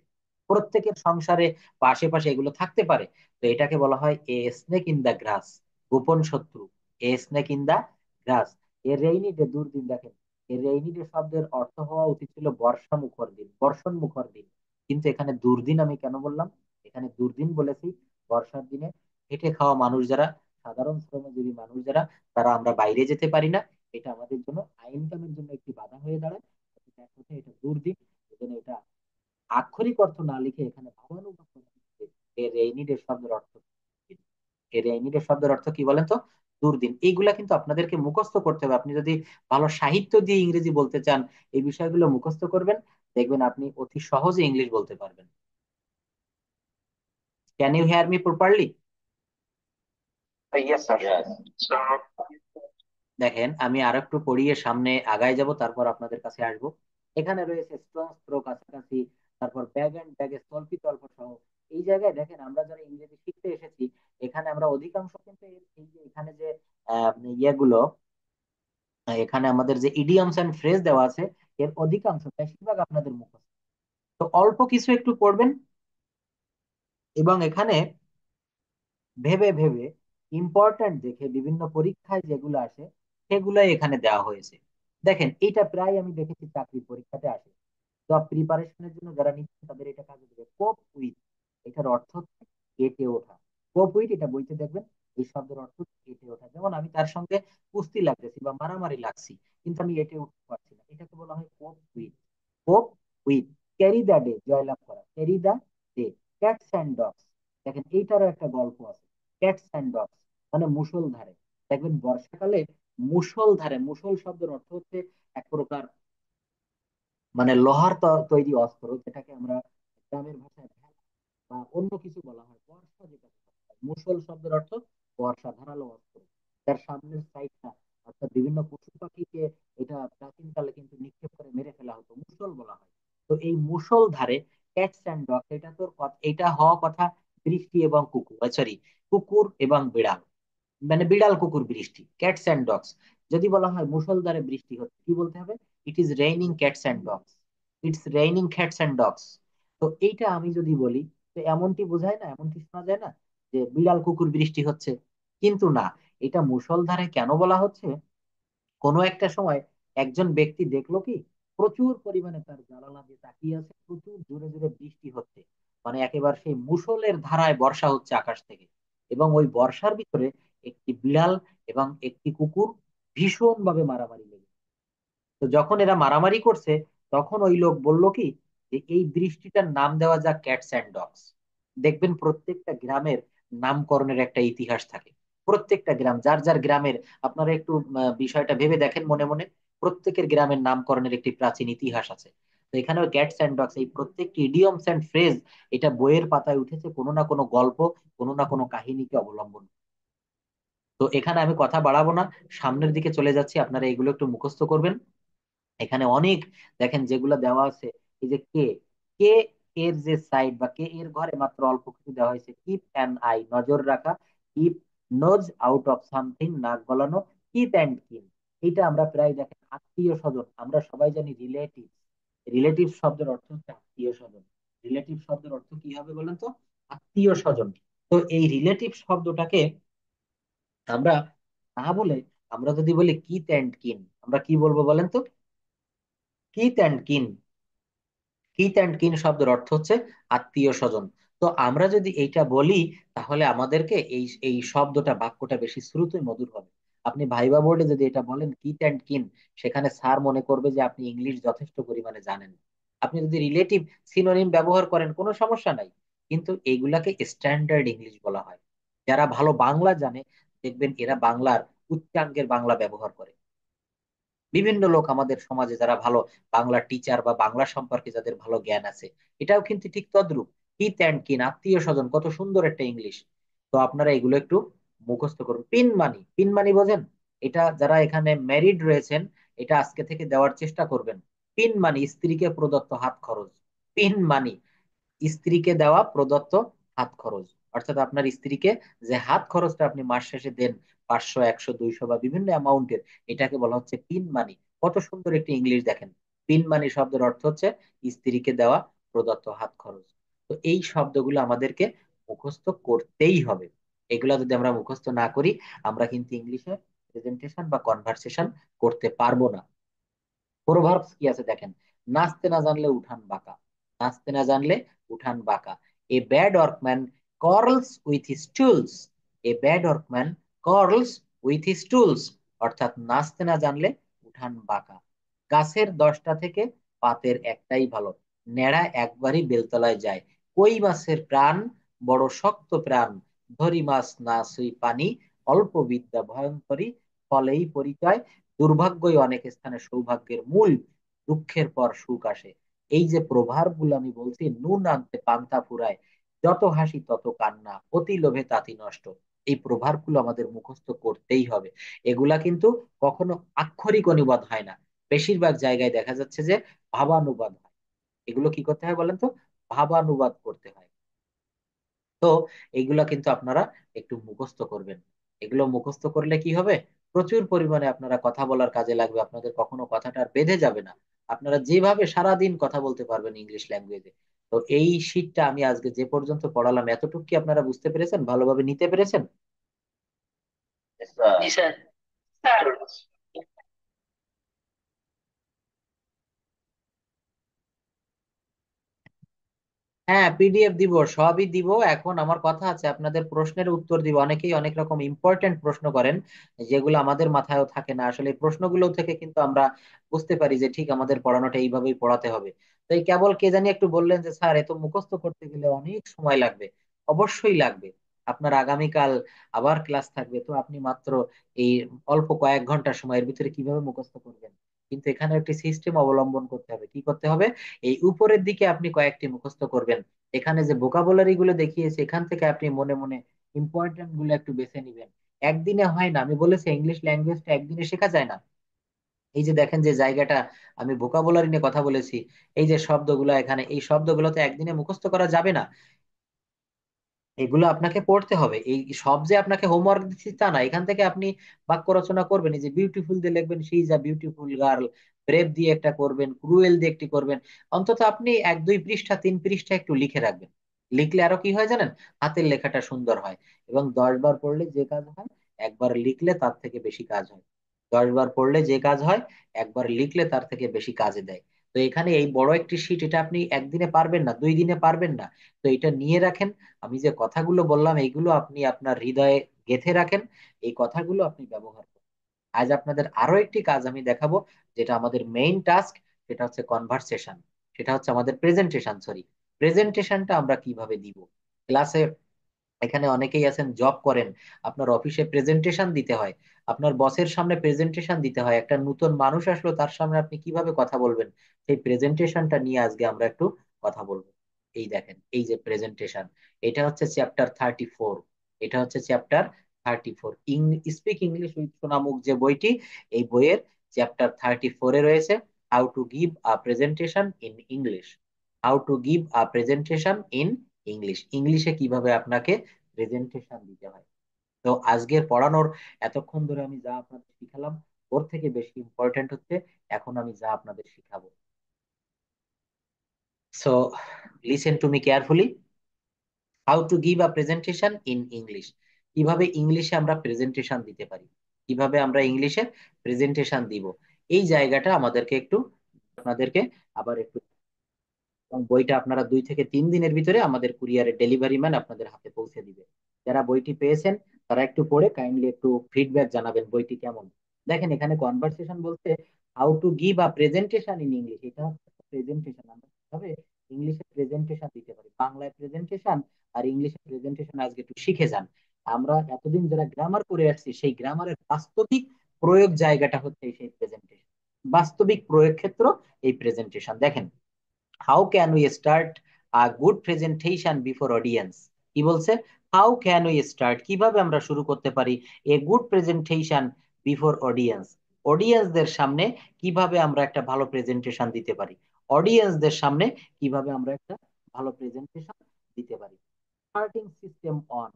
প্রত্যেকের সংসারে বা আশেপাশে এগুলো থাকতে পারে। তো এটাকে বলা হয় এ স্নেক ইন দা গ্রাস, গোপন শত্রু। A snake in the grass. A rainy day, দুর্দিন। দেখেন এই রেইনি ডে শব্দের অর্থ হওয়া উচিত ছিল বর্ষা মুখর দিন, বর্ষণ মুখর দিন। কিন্তু এখানে দুর্দিন আমি কেন বললাম? এখানে দুর্দিন বলেছি বর্ষার দিনে খেটে খাওয়া মানুষ যারা, সাধারণ শ্রমজীবী মানুষ যারা, তারা, আমরা বাইরে যেতে পারি না। এটা আমাদের জন্য ইনকামের জন্য একটি বাধা হয়ে দাঁড়ায়। এক কথায় এটা দুর্দিন। এজন্য এটা আক্ষরিক অর্থ না লিখে এখানে ভাবানুবাদ করে দিচ্ছে। এর এই নিডের শব্দের অর্থ কি? এর এই নিডের শব্দের অর্থ কি বলেন তো? দুর্দিন। এইগুলা কিন্তু আপনাদেরকে মুখস্থ করতে হবে। আপনি যদি ভালো সাহিত্য দিয়ে ইংরেজি বলতে চান, এই বিষয়গুলো মুখস্থ করবেন, দেখবেন আপনি অতি সহজে ইংলিশ বলতে পারবেন। Can you hear me properly? Yes, sir. Yes. So, দেখেন আমি আর একটু পড়িয়ে সামনে আগায় যাব, তারপর আপনাদের কাছে আসব। এখানে রয়েছে স্টোনস থ্রো কাছাকাছি, তারপর ব্যাগ এন্ড ব্যাগে স্থল্পি তল্প সহ। এই জায়গায় দেখেন আমরা যারা ইংরেজি শিখতে এসেছি, এখানে আমরা অধিকাংশ কিন্তু এই যে এখানে যে ইয়েগুলো, এখানে আমাদের যে ইডিয়মস এন্ড ফ্রেজ দেওয়া আছে, এর অধিকাংশ বেশিরভাগ আপনাদের মুখস্থ। তো অল্প কিছু একটু পড়বেন, এবং এখানে ভেবে ভেবে ইম্পর্ট্যান্ট দেখে বিভিন্ন পরীক্ষায় যেগুলো আসে সেগুলাই এখানে দেওয়া হয়েছে। দেখেন এটা প্রায় আমি দেখেছি চাকরির পরীক্ষাতে আসে। জব প্রিপারেশনের জন্য যারা নিচ্ছে তাদের এটা কাজে দেবে। কোপ উইথ, এটার অর্থ হচ্ছে কেটে ওঠা। কোপ উইথ এটা বইতে দেখবেন, এই শব্দের অর্থ হচ্ছে কেটে ওঠা। যেমন আমি তার সঙ্গে কুস্তি লাগতেছি বা মারামারি লাগছি, কিন্তু আমি এটে উঠতে পারছি না, এটাকে বলা হয় কোপ উইথ। কোপ উইথ। ক্যারি দ্য ডে, জয়লাভ করা, carry the day. Cats and dogs, দেখেন এইটারও একটা গল্প আছে। ক্যাটস অ্যান্ড ডগস মানে মুষলধারে। দেখবেন বর্ষাকালে মুষলধারে, মুষল শব্দের অর্থ হচ্ছে এক প্রকার মানে লোহার তৈরি অস্ত্র, যেটাকে আমরা গ্রামের ভাষায় ভেলা বা অন্য কিছু বলা হয়। বর্ষা যেটা, মুষল শব্দের অর্থ বর্ষা, ধারালো অস্ত্র। তার সামনের সাইডটা, অর্থাৎ বিভিন্ন পশু পাখিকে এটা প্রাচীনকালে কিন্তু নিক্ষেপ করে মেরে ফেলা হতো, মুষল বলা হয়। তো এই মুষল ধারে ক্যাটস অ্যান্ড ডগ, এটা তোর এটা হওয়া কথা বৃষ্টি এবং কুকুর, সরি, কুকুর এবং বিড়াল, মানে বিড়াল কুকুর বৃষ্টি, ক্যাটস অ্যান্ড ডগস। যদি বলা হয় মুষলধারে বৃষ্টি হচ্ছে, কি বলতে হবে? It is raining cats and dogs, it's raining cats and dogs. তো এইটা আমি যদি বলি, তো এমনটি বোঝায় না, এমনটি শোনা যায় না যে বিড়াল কুকুর বৃষ্টি হচ্ছে? কিন্তু না, এটা মুষলধারে কেন বলা হচ্ছে? কোনো একটা সময় একজন ব্যক্তি দেখলো কি, প্রচুর পরিমাণে তার জানালা দিয়ে তাকিয়ে আছে, প্রচুর জোরে জোরে বৃষ্টি হচ্ছে, মানে একেবারে সেই মুষলের ধারায় বর্ষা হচ্ছে আকাশ থেকে। এবং ওই বর্ষার ভিতরে একটি বিড়াল এবং একটি কুকুর ভীষণ ভাবে মারামারি লেগে, তো যখন এরা মারামারি করছে, তখন ওই লোক বলল কি, যে এই বৃষ্টিটার নাম দেওয়া যাক ক্যাটস অ্যান্ড ডগস। দেখবেন প্রত্যেকটা গ্রামের নামকরণের একটা ইতিহাস থাকে। প্রত্যেকটা গ্রাম, যার যার গ্রামের, আপনারা একটু বিষয়টা ভেবে দেখেন মনে মনে, প্রত্যেকের গ্রামের নামকরণের একটি প্রাচীন ইতিহাস আছে। তো এখানেও ক্যাটস অ্যান্ড ডগস, এই প্রত্যেকটি ইডিয়মস অ্যান্ড ফ্রেজ, এটা বইয়ের পাতায় উঠেছে কোনো না কোনো গল্প, কোনো না কোনো কাহিনীকে অবলম্বন। তো এখানে আমি কথা বাড়াবো না, সামনের দিকে চলে যাচ্ছি, আপনারা এগুলো একটু মুখস্থ করবেন। এখানে অনেক, দেখেন যেগুলো দেওয়া আছে, এই যে কে, কে এর যে সাইড বা কে এর ঘরে মাত্র অল্প কিছু দেওয়া হয়েছে। কিপ অ্যান আই, নজর রাখা। Keep nose out of something, নাক গলানো। কিপ অ্যান্ড কিন, এটা আমরা প্রায় দেখেন আত্মীয় স্বজন, আমরা সবাই জানি রিলেটিভ। রিলেটিভ শব্দের অর্থ হচ্ছে আত্মীয় স্বজন। রিলেটিভ শব্দের অর্থ কি হবে বলেন তো? আত্মীয় স্বজন। তো এই রিলেটিভ শব্দটাকে আমরা না বলে, আমরা যদি বলি কিথ অ্যান্ড কিন, আমরা কি বলবো বলেন তো? Kith and kin. হিত অ্যান্ড কিন শব্দের অর্থ হচ্ছে আত্মীয় স্বজন। তো আমরা যদি এইটা বলি, তাহলে আমাদেরকে এই এই শব্দটা, বাক্যটা বেশি শ্রুতই মধুর হবে। আপনি ভাইবা বোর্ডে যদি এটা বলেন কিথ অ্যান্ড কিন, সেখানে স্যার মনে করবে যে আপনি ইংলিশ যথেষ্ট পরিমাণে জানেন। আপনি যদি রিলেটিভ সিনোনিম ব্যবহার করেন কোনো সমস্যা নাই, কিন্তু এগুলাকে স্ট্যান্ডার্ড ইংলিশ বলা হয়। যারা ভালো বাংলা জানে, দেখবেন এরা বাংলার উচ্চাঙ্গের বাংলা ব্যবহার করে। বিভিন্ন লোক আমাদের সমাজে যারা ভালো বাংলা টিচার বা বাংলা সম্পর্কে যাদের ভালো জ্ঞান আছে, এটাও কিন্তু ঠিক তদ্রূপ। হিত অ্যান্ড কিন, আত্মীয় স্বজন, কত সুন্দর একটা ইংলিশ। তো আপনারা এগুলো একটু মুখস্থ করুন। পিন মানি, পিন মানি বোঝেন? এটা যারা এখানে ম্যারিড রয়েছেন, এটা আজকে থেকে দেওয়ার চেষ্টা করবেন। পিন মানি, স্ত্রীকে প্রদত্ত হাত খরচ। পিন মানি, স্ত্রীকে দেওয়া প্রদত্ত হাত খরচ। অর্থাৎ আপনার স্ত্রীকে যে হাত খরচটা আপনি মাস শেষে দেন, 500, 100, 200 বা বিভিন্ন অ্যামাউন্টের, এটাকে বলা হচ্ছে পিন মানি। কত সুন্দর একটি ইংলিশ দেখেন। পিন মানি শব্দের অর্থ হচ্ছে স্ত্রীকে দেওয়া প্রদত্ত হাত খরচ। তো এই শব্দগুলো আমাদেরকে মুখস্থ করতেই হবে। এগুলা যদি আমরা মুখস্থ না করি, আমরা কিন্তু ইংলিশে প্রেজেন্টেশন বা কনভার্সেশন করতে পারবো না। প্রোভার্বস কি আছে দেখেন, নাচতে না জানলে উঠান বাঁকা। নাচতে না জানলে উঠান বাঁকা। A bad workman quarrels with his tools. A bad workman quarrels with his tools, অর্থাৎ নাচতে না জানলে উঠান বাঁকা। গাছের 10টা থেকে পাতের একটাই ভালো, ন্যাড়া একবারই বেলতলায় যায়। কই মাছের প্রাণ বড় শক্ত প্রাণ, ধরি মাছ না ছুঁই পানি, অল্প বিদ্যা ভয়ঙ্করী, ফলেই পরিচয়। দুর্ভাগ্যই অনেক স্থানে সৌভাগ্যের মূল, দুঃখের পর সুখ আসে। এই যে প্রভাব গুলো আমি বলছি, নুন আনতে পান্তা ফুরায়, যত হাসি তত কান্না, অতি লোভে তাতি নষ্ট। এই প্রভাবগুলো আমাদের মুখস্থ করতেই হবে। এগুলা কিন্তু কখনো আক্ষরিক অনুবাদ হয় না, বেশিরভাগ জায়গায় দেখা যাচ্ছে যে ভাবানুবাদ হয়। এগুলো কি করতে হয় বলেন তো? ভাবানুবাদ করতে হয়। তো এইগুলা কিন্তু আপনারা একটু মুখস্থ করবেন। এগুলো মুখস্থ করলে কি হবে, প্রচুর পরিমাণে আপনারা কথা বলার কাজে লাগবে, আপনাদের কখনো কথাটা আর বেঁধে যাবে না। আপনারা যেভাবে সারাদিন কথা বলতে পারবেন ইংলিশ ল্যাঙ্গুয়েজে। তো এই শীটটা আমি আজকে যে পর্যন্ত পড়ালাম, এতটুকু কি আপনারা বুঝতে পেরেছেন, ভালোভাবে নিতে পেরেছেন? Yes, sir. জি স্যার। স্যার। হ্যাঁ, পিডিএফ দিব, সবই দিব। এখন আমার কথা আছে, আপনাদের প্রশ্নের উত্তর দিব। অনেকেই অনেক রকম ইম্পর্টেন্ট প্রশ্ন করেন, যেগুলো আমাদের মাথায়ও থাকে না। আসলে এই প্রশ্নগুলো থেকে কিন্তু আমরা বুঝতে পারি যে ঠিক আমাদের পড়ানোটা এইভাবেই পড়াতে হবে। তো এই কেবল কে জানি একটু বললেন যে স্যার এত মুখস্থ করতে গেলে অনেক সময় লাগবে। অবশ্যই লাগবে। আপনার আগামীকাল আবার ক্লাস থাকবে, তো আপনি মাত্র এই অল্প কয়েক ঘন্টা সময়ের ভিতরে কিভাবে মুখস্থ করবেন? কিন্তু এখানে একটি সিস্টেম অবলম্বন করতে হবে। কি করতে হবে? এই উপরের দিকে আপনি কয়েকটি মুখস্থ করবেন। এখানে যে ভোকাবুলারি গুলো দেখিয়েছে, এখান থেকে আপনি মনে মনে ইম্পর্টেন্ট গুলো একটু বেছে নিবেন। একদিনে হয় না, আমি বলেছি ইংলিশ ল্যাঙ্গুয়েজটা একদিনে শেখা যায় না। এই যে দেখেন যে জায়গাটা আমি ভোকাবুলারি নিয়ে কথা বলেছি, এই যে শব্দগুলো এখানে, এই শব্দগুলো তো একদিনে মুখস্থ করা যাবে না। এগুলো আপনাকে পড়তে হবে। এই সব যে আপনাকে হোমওয়ার্ক দিচ্ছি তা না, এখান থেকে আপনি বাক্য রচনা করবেন। এই যে বিউটিফুল দিয়ে লিখবেন, she is a beautiful girl. Brave দিয়ে একটা করবেন, ক্রুয়েল দিয়ে একটি করবেন। অন্তত আপনি 1-2 পৃষ্ঠা 3 পৃষ্ঠা একটু লিখে রাখবেন। লিখলে আরো কি হয় জানেন? হাতের লেখাটা সুন্দর হয়। এবং 10 বার পড়লে যে কাজ হয়, একবার লিখলে তার থেকে বেশি কাজ হয়। 10 বার পড়লে যে কাজ হয়, একবার লিখলে তার থেকে বেশি কাজে দেয়। তো এখানে এই বড় একটি শীট, এটা আপনি একদিনে পারবেন না, 2 দিনে পারবেন না। তো এটা নিয়ে রাখেন। আমি যে কথাগুলো বললাম এইগুলো আপনি আপনার হৃদয়ে গেঁথে রাখেন। এই কথাগুলো আপনি ব্যবহার করেন। আজ আপনাদের আরো একটি কাজ আমি দেখাবো, যেটা আমাদের মেইন টাস্ক। সেটা হচ্ছে কনভারসেশন। সেটা হচ্ছে আমাদের প্রেজেন্টেশন, সরি। প্রেজেন্টেশনটা আমরা কিভাবে দিব ক্লাসে? এখানে অনেকেই আছেন জব করেন, আপনার অফিসে প্রেজেন্টেশন দিতে হয়, আপনার বসের সামনে প্রেজেন্টেশন দিতে হয়। একটা নতুন মানুষ আসলো, তার সামনে আপনি কিভাবে কথা বলবেন? সেই প্রেজেন্টেশনটা নিয়ে আজকে আমরা একটু কথা বলবো। এই দেখেন, এই যে প্রেজেন্টেশন, এটা হচ্ছে চ্যাপ্টার 34। এটা হচ্ছে চ্যাপ্টার 34, স্পিক ইংলিশ উইথ সোনামুখ যে বইটি, এই বইয়ের চ্যাপ্টার 34-এ রয়েছে how to give a presentation in English. How to give a presentation in English, ইংলিশে কিভাবে আপনাকে প্রেজেন্টেশন দিতে হয়। তো আজকের পড়ানোর, এতক্ষণ ধরে আমি যা আপনাদের শিখালাম, ওর থেকে বেশি ইম্পর্টেন্ট হচ্ছে এখন আমি যা আপনাদের শিখাবো। So listen to me carefully. How to give a presentation in English, কিভাবে ইংলিশে আমরা প্রেজেন্টেশন দিতে পারি, কিভাবে আমরা ইংলিশে প্রেজেন্টেশন দিব। এই জায়গাটা আমাদেরকে একটু, আপনাদেরকে আবার একটু, এবং বইটা আপনারা 2 থেকে 3 দিনের ভিতরে আমাদের কুরিয়ারের ডেলিভারি ম্যান আপনাদের হাতে পৌঁছে দিবে। যারা বইটি পেয়েছেন তারা একটু পড়ে কাইন্ডলি একটু ফিডব্যাক জানাবেন বইটি কেমন। দেখেন এখানে কনভারসেশন বলতে how to give a presentation in English, এটা হচ্ছে প্রেজেন্টেশন। আমরা কিভাবে ইংলিশে প্রেজেন্টেশন দিতে পারি, বাংলায় প্রেজেন্টেশন আর ইংলিশে প্রেজেন্টেশন আজকে একটু শিখে যান। আমরা এতদিন যারা গ্রামার করে আসছি, সেই গ্রামারের বাস্তবিক প্রয়োগ জায়গাটা হচ্ছে এই সেই প্রেজেন্টেশন। বাস্তবিক প্রয়োগ ক্ষেত্র এই প্রেজেন্টেশন। দেখেন, how can we start a good presentation before audience. কি বলছে? হাউ ক্যান উই স্টার্ট, কিভাবে আমরা শুরু করতে পারি a good presentation before audience. অডিয়েন্সদের সামনে কিভাবে আমরা একটা ভালো প্রেজেন্টেশন দিতে পারি, অডিয়েন্সদের সামনে কিভাবে আমরা একটা ভালো প্রেজেন্টেশন দিতে পারি। স্টার্টিং সিস্টেম অন,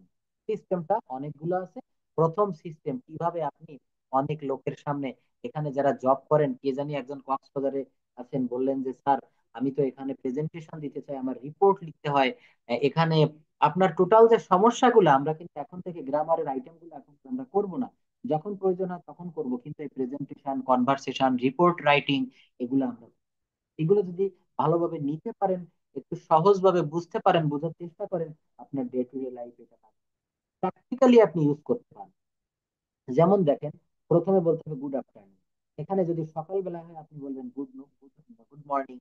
সিস্টেমটা অনেকগুলো আছে। প্রথম সিস্টেম, কিভাবে আপনি অনেক লোকের সামনে, এখানে যারা জব করেন, কে জানি একজন কক্সবাজারে আছেন, বললেন যে স্যার আমি তো এখানে প্রেজেন্টেশন দিতে চাই, আমার রিপোর্ট লিখতে হয়। এখানে আপনার টোটাল যে সমস্যাগুলো, আমরা কিন্তু এখন থেকে গ্রামারের আইটেম গুলো এখন আমরা করব না, যখন প্রয়োজন হয় তখন করব, কিন্তু এই প্রেজেন্টেশন, কনভারসেশন, রিপোর্ট রাইটিং, এগুলো আমরা, এগুলো যদি ভালোভাবে নিতে পারেন, একটু সহজভাবে বুঝতে পারেন, বোঝার চেষ্টা করেন, আপনার ডে টু ডে লাইফে এটা প্র্যাকটিক্যালি আপনি ইউজ করতে পারেন। যেমন দেখেন, প্রথমে বলতে হবে গুড আফটারনুন। এখানে যদি সকালবেলা হয় আপনি বলবেন গুড গুড মর্নিং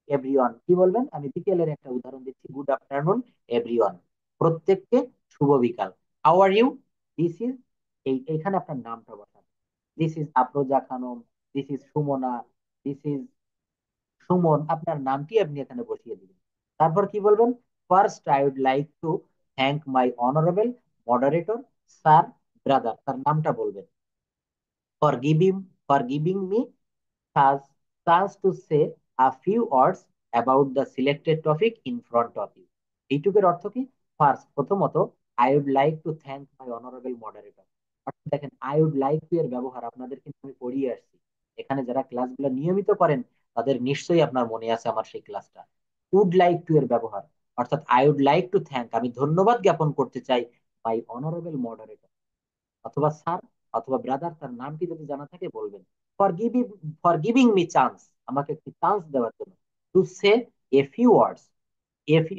এভরিওয়ান। কি বলবেন? আমি বিকেলের একটা উদাহরণ দিচ্ছি, গুড আফটারনুন এভরিওয়ান, প্রত্যেককে শুভ বিকাল। How are you, this is, এইখানে আপনার নামটা বসাবেন। This is Afroza Khanam, this is Sumona, this is Suman, আপনার নামটি আপনি এখানে বসিয়ে দিবেন। তারপর কি বলবেন? First I would like to thank my honourable moderator sir, brother, তার নামটা বলবেন। For giving for giving me chance chance to say a few words about the selected topic in front of you. এইটুকুর অর্থ কি? First, প্রথমত, I would like to thank my honourable moderator. অর্থাৎ দেখেন, I would like two এর ব্যবহার আপনাদের কিন্তু আমি পড়িয়ে আসছি। এখানে যারা ক্লাসগুলো নিয়মিত করেন তাদের নিশ্চয়ই আপনার মনে আছে আমার সেই ক্লাসটা। উড লাইক টু এর ব্যবহার, অর্থাৎ I would like to thank, আমি ধন্যবাদ জ্ঞাপন করতে চাই মাই অনারেবল মডারেটর, অথবা স্যার, অথবা ব্রাদার, তার নামটি যদি জানা থাকে বলবেন। For giving for giving me chance, আমাকে একটি চান্স দেওয়ার জন্য। To say a few words,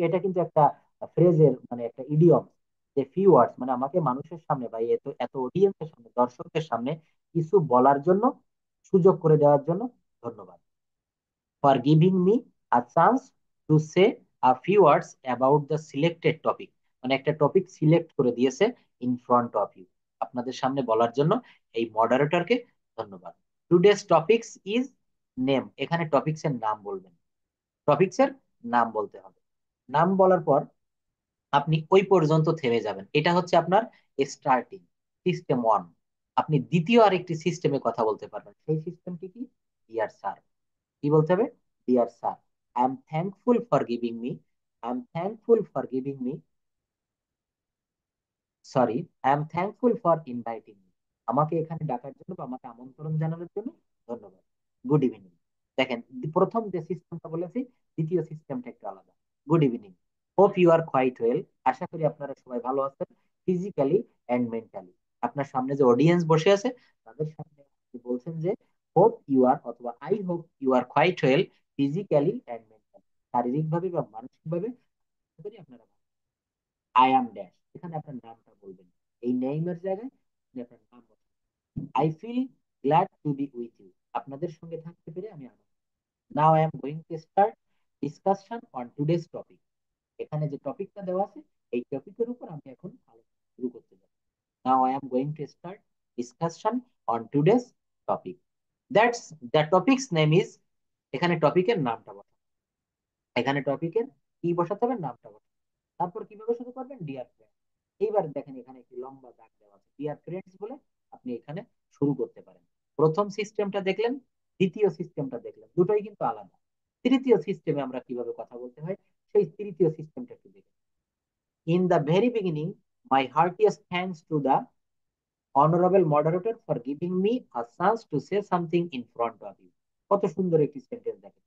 এটা কিন্তু একটা ফ্রেজের মানে একটা ইডিয়ম। যে ফিউ ওয়ার্ডস মানে আমাকে মানুষের সামনে বা এত এত অডিয়েন্সের সামনে, দর্শকদের সামনে কিছু বলার জন্য সুযোগ করে দেওয়ার জন্য ধন্যবাদ। For giving me a chance to say a few words about the selected topic, মানে একটা টপিক সিলেক্ট করে দিয়েছে ইন ফ্রন্ট অফ ইউ, আপনাদের সামনে বলার জন্য এই মডারেটরকে ধন্যবাদ। টুডেস টপিকস ইজ নেম, এখানে টপিকস এর নাম বলবেন। টপিকস এর নাম বলতে হবে। নাম বলার পর আপনি ওই পর্যন্ত থেমে যাবেন। এটা হচ্ছে আপনার স্টার্টিং, সিস্টেম ওয়ান। আপনি দ্বিতীয় আরেকটি সিস্টেমে কথা বলতে পারবেন। সেই সিস্টেমটি কি? Dear sir. কি বলতে হবে? Dear sir, I am thankful for giving me I am thankful for giving me sorry I am thankful for inviting me, আমাকে এখানে ডাকার জন্য বা আমাকে আমন্ত্রণ জানানোর জন্য ধন্যবাদ। Good evening. দেখেন, প্রথম যে সিস্টেমটা বলেছি, দ্বিতীয় সিস্টেমটা একটু আলাদা। Good evening, hope you are quite well, আশা করি আপনারা সবাই ভালো আছেন ফিজিক্যালি এন্ড মেন্টালি। আপনার সামনে যে অডিয়েন্স বসে আছে তাদের সামনে আপনি বলছেন যে হোপ ইউ আর, অথবা I hope you are quite well physically and mentally, শারীরিক ভাবে বা মানসিক ভাবে আশা করি আপনারা। আই অ্যাম ড্যাশ, এখানে আপনার নামটা বলবেন। এই নেইমের জায়গায় আপনি আপনার নাম বলবেন। I feel glad to be with you, আপনাদের সঙ্গে থাকতে পেরে আমি আনন্দ। Now I am going to start discussion on today's topic, এখানে যে টপিকটা দেওয়া আছে এই টপিকের উপর আমি এখন আলোচনা শুরু করতে যাব। নাও I am going to start discussion on today's topic. That's the topics name is, এখানে টপিকের নামটা বসান। এখানে টপিকের কি বসাতে হবে? নামটা বসাতে হবে। তারপর কিভাবে শুরু করবেন? Dear friend. এইবার দেখেন এখানে একটি লম্বা দাগ দেওয়া আছে, ডিয়ার ফ্রেন্ডস বলে আপনি এখানে শুরু করতে পারেন। প্রথম সিস্টেমটা দেখলেন, দ্বিতীয় সিস্টেমটা দেখলেন, দুটোই কিন্তু আলাদা। তৃতীয় সিস্টেমে আমরা কিভাবে কথা বলতে হয় সেই তৃতীয় সিস্টেমটা একটু দেখি। In the very beginning, my heartiest thanks to the honourable moderator for giving me a chance to say something in front of you. কত সুন্দর একটি সেন্টেন্স দেখেন।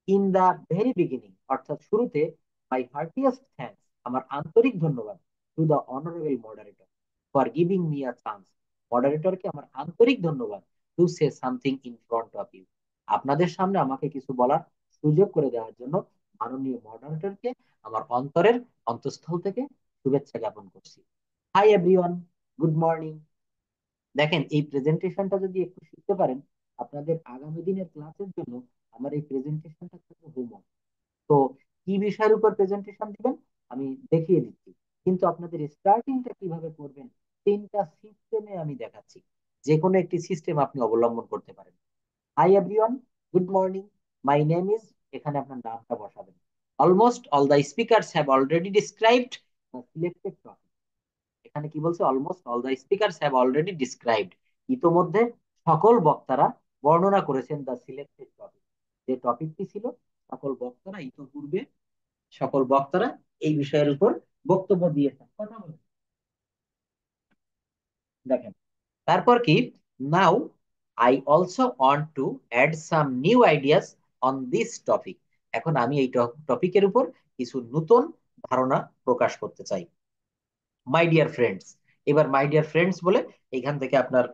ইন দা ভেরি বিগিনিং, অর্থাৎ শুরুতে, মাই হার্টিয়েস্ট থ্যাঙ্কস, আমার আন্তরিক ধন্যবাদ, to the honourable moderator for giving me a chance, মডারেটরকে আমার আন্তরিক ধন্যবাদ, to say something in front of you, আপনাদের সামনে আমাকে কিছু বলার সুযোগ করে দেওয়ার জন্য মাননীয় মডারেটরকে আমার অন্তরের অন্তঃস্থল থেকে শুভেচ্ছা জ্ঞাপন করছি। Hi everyone, good morning. দেখেন, এই প্রেজেন্টেশনটা যদি একটু শিখতে পারেন, আপনাদের আগামী দিনের ক্লাসের জন্য আমার এই প্রেজেন্টেশনটা থাকবে হোমওয়ার্ক। তো কি বিষয়ের উপর প্রেজেন্টেশন দিবেন আমি দেখিয়ে দিচ্ছি, কিন্তু আপনাদের স্টার্টিংটা কিভাবে করবেন তিনটা সিস্টেমে আমি দেখাচ্ছি। যে কোনো একটি সিস্টেম আপনি অবলম্বন করতে পারেন। Hi everyone, good morning, my name is, এখানে আপনার নামটা বসাবেন। Almost all the speakers have already described the selected topic, এখানে কি বলছে? Almost all the speakers have already described, ইতোমধ্যে সকল বক্তারা বর্ণনা করেছেন দ্য সিলেক্টেড টপিক, যে টপিকটি ছিল। সকল বক্তারা ইতোপূর্বে সকল বক্তারা এই বিষয়ের উপর বক্তব্য দিয়েছেন, কথা বলেছেন। দেখেন, তারপর কি? Now I also want to add some new ideas on this topic, এখন আমি এই টপিকের উপর কিছু নতুন ধারণা প্রকাশ করতে চাই। মাই ডিয়ার ফ্রেন্ডস, এবার মাই ডিয়ার ফ্রেন্ডস বলে এখান থেকে আপনার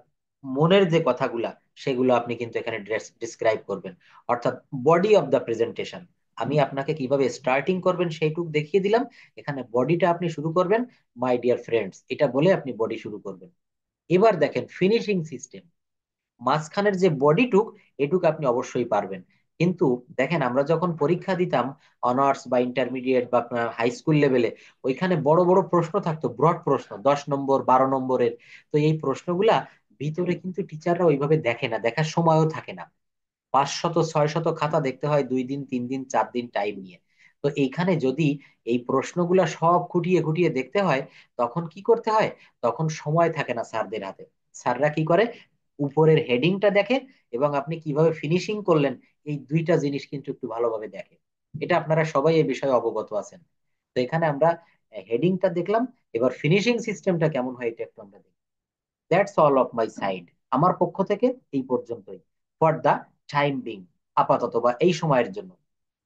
মনের যে কথাগুলা সেগুলো আপনি কিন্তু এখানে ডিসক্রাইব করবেন। অর্থাৎ বডি অফ দ্য প্রেজেন্টেশন, আমি আপনাকে কিভাবে স্টার্টিং করবেন সেইটুকু দেখিয়ে দিলাম। এখানে বডিটা আপনি শুরু করবেন মাই ডিয়ার ফ্রেন্ডস এটা বলে, আপনি বডি শুরু করবেন। এবার দেখেন ফিনিশিং সিস্টেম, মাঝখানের যে বডিটুক এটুক আপনি অবশ্যই পারবেন। কিন্তু দেখেন, আমরা যখন পরীক্ষা দিতাম অনার্স বা ইন্টারমিডিয়েট বা হাই স্কুল লেভেলে, ওইখানে বড় বড় প্রশ্ন থাকতো, ব্রড প্রশ্ন, 10 নম্বর 12 নম্বরের। তো এই প্রশ্নগুলা ভিতরে কিন্তু টিচাররা ওইভাবে দেখে না, দেখার সময়ও থাকে না। 500 600 খাতা দেখতে হয় 2 দিন 3 দিন 4 দিন টাইম নিয়ে। তো এইখানে যদি এই প্রশ্নগুলা সব খুঁটিয়ে খুঁটিয়ে দেখতে হয়, তখন কি করতে হয়? তখন সময় থাকে না স্যারদের হাতে। স্যাররা কি করে, উপরের হেডিংটা দেখে এবং আপনি কিভাবে ফিনিশিং করলেন, এই দুইটা জিনিস কিন্তু একটু ভালোভাবে দেখে। এটা আপনারা সবাই এই বিষয়ে অবগত আছেন। তো এখানে আমরা হেডিংটা দেখলাম, এবার ফিনিশিং সিস্টেমটা কেমন হয় এটা একটু আমরা দেখি। That's all of my side. আমার পক্ষ থেকে এই পর্যন্তই, ফর দ্য টাইম বিং, আপাতত বা এই সময়ের জন্য।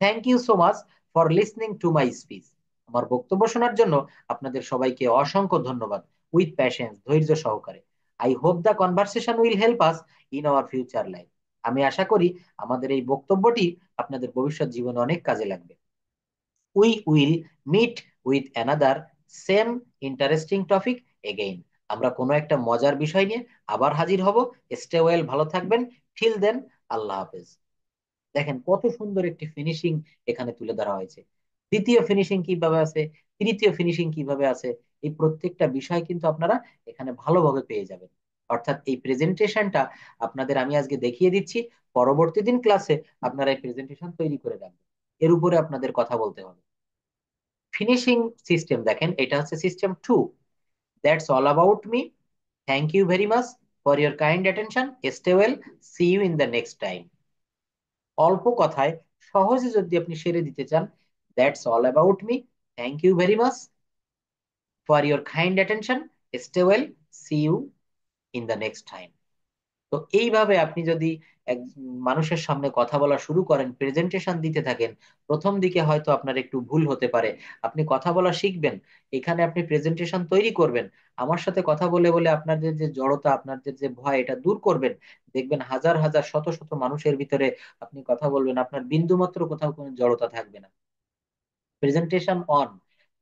Thank you so much for listening to my speech. আমার বক্তব্য শোনার জন্য আপনাদের সবাইকে অসংখ্য ধন্যবাদ, উইথ প্যাশেন্স, ধৈর্য সহকারে। I hope the conversation will help us in our future life. আমি আশা করি আমাদের এই বক্তব্যটি আপনাদের ভবিষ্যৎ জীবনে অনেক কাজে লাগবে। We will meet with another same interesting topic again. আমরা কোনো একটা মজার বিষয় নিয়ে আবার হাজির হব। স্টে ওয়েল, ভালো থাকবেন। টিল দেন, আল্লাহ হাফেজ। দেখেন কত সুন্দর একটি ফিনিশিং এখানে তুলে ধরা হয়েছে। দ্বিতীয় ফিনিশিং কিভাবে আছে, তৃতীয় ফিনিশিং কিভাবে আছে, এই প্রত্যেকটা বিষয় কিন্তু আপনারা এখানে ভালোভাবে পেয়ে যাবেন। অর্থাৎ এই প্রেজেন্টেশনটা আপনাদের আমি আজকে দেখিয়ে দিচ্ছি, পরবর্তী দিন ক্লাসে আপনারা এই প্রেজেন্টেশন তৈরি করে রাখবেন। এর উপরে আপনাদের কথা বলতে হবে। ফিনিশিং সিস্টেম দেখেন, এটা হচ্ছে system 2। That's all about me. Thank you very much for your kind attention. Stay well, see you in the next time. অল্প কথায় সহজে যদি আপনি সেরে দিতে চান, that's all about me, thank you very much for your kind attention, stay well, see you in the next time. তো এইভাবে আপনি যদি এক মানুষের সামনে কথা বলা শুরু করেন, প্রেজেন্টেশন দিতে থাকেন, প্রথম দিকে হয়তো আপনার একটু ভুল হতে পারে। আপনি কথা বলা শিখবেন, এখানে আপনি প্রেজেন্টেশন তৈরি করবেন, আমার সাথে কথা বলে বলে আপনাদের যে জড়তা, আপনাদের যে ভয়, এটা দূর করবেন। দেখবেন হাজার হাজার শত শত মানুষের ভিতরে আপনি কথা বলবেন, আপনার বিন্দুমাত্র কোথাও কোনো জড়তা থাকবে না। Presentation on.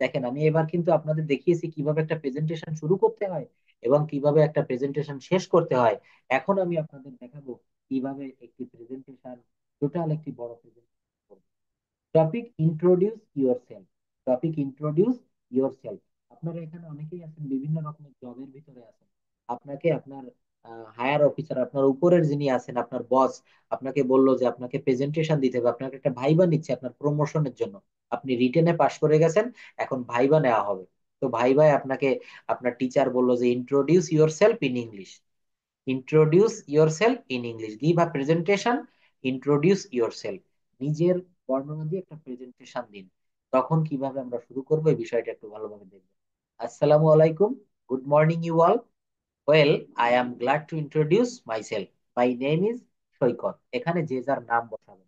দেখেন আমি এবার কিন্তু আপনাদের দেখিয়েছি কিভাবে একটা প্রেজেন্টেশন শুরু করতে হয় এবং কিভাবে একটা প্রেজেন্টেশন শেষ করতে হয়। এখন আমি আপনাদের দেখাবো কিভাবে একটি প্রেজেন্টেশন, টোটাল একটি বড় presentation. Topic introduce yourself. Topic introduce yourself. আপনারা এখানে অনেকেই আছেন, বিভিন্ন রকমের জবের ভিতরে আছেন। আপনাকে আপনার হায়ার অফিসার, আপনার উপরের যিনি আছেন, আপনার বস আপনাকে বললো যে আপনাকে প্রেজেন্টেশন দিতে হবে, আপনাকে একটা ভাইবা নিচ্ছে আপনার প্রমোশনের জন্য। আপনি রিটেনে পাশ করে গেছেন, এখন ভাইবা নেওয়া হবে। তো ভাইবায় আপনাকে আপনার টিচার বললো যে introduce your self in English. Introduce your self in English, give a presentation, introduce your self. নিজের বর্ণনা দিয়ে একটা প্রেজেন্টেশন দিন। তখন কিভাবে আমরা শুরু করবো এই বিষয়টা একটু ভালোভাবে দেখবো। আসসালামু আলাইকুম, good morning you all. Well, I am glad to introduce myself. My name is Saikat. এখানে যে যার নাম বসাবেন।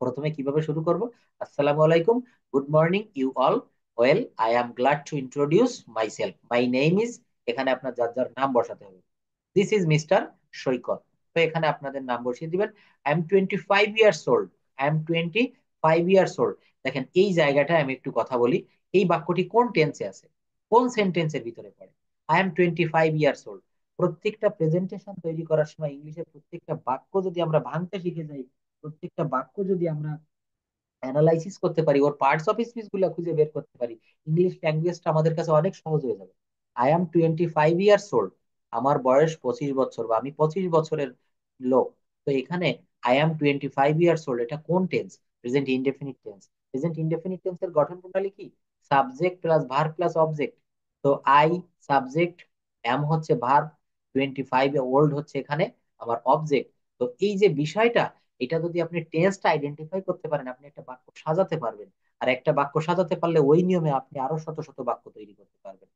প্রথমে কিভাবে শুরু করব? আসসালামু আলাইকুম, good morning you all. Well, I am glad to introduce myself. My name is, এখানে আপনার যার যার নাম বসাতে হবে। This is mister Saikat. তো এখানে আপনাদের নাম বসিয়ে দিবেন। I am 25 years old. I am 25 years old. দেখেন এই জায়গাটায় আমি একটু কথা বলি। এই বাক্যটি কোন টেন্সে আছে, কোন সেন্টেন্সের ভিতরে পড়ে? I am 25 years old. প্রত্যেকটা প্রেজেন্টেশন তৈরি করার সময় ইংলিশের প্রত্যেকটা বাক্য যদি আমরা ভাঙতে শিখে যাই, প্রত্যেকটা বাক্য যদি আমরা অ্যানালাইসিস করতে পারি, ওর পার্টস অফ স্পিচ গুলা খুঁজে বের করতে পারি, ইংলিশ ল্যাঙ্গুয়েজটা আমাদের কাছে অনেক সহজ হয়ে যাবে। I am 25 years old. আমার বয়স 25 বছর, বা আমি 25 বছরের লোক। তো এখানে আই এম 25 ইয়ার্স ওল্ড, এটা কোন tense? Present indefinite tense. Present indefinite টেন্সের গঠন প্রণালী কি? Subject plus verb plus object. তো আই সাবজেক্ট, এম হচ্ছে ভার্ব, 25 ওল্ড হচ্ছে এখানে আমার অবজেক্ট। তো এই যে বিষয়টা, এটা যদি আপনি টেন্সটা আইডেন্টিফাই করতে পারেন, আপনি একটা বাক্য সাজাতে পারবেন। আর একটা বাক্য সাজাতে পারলে ওই নিয়মে আপনি আরো শত শত বাক্য তৈরি করতে পারবেন।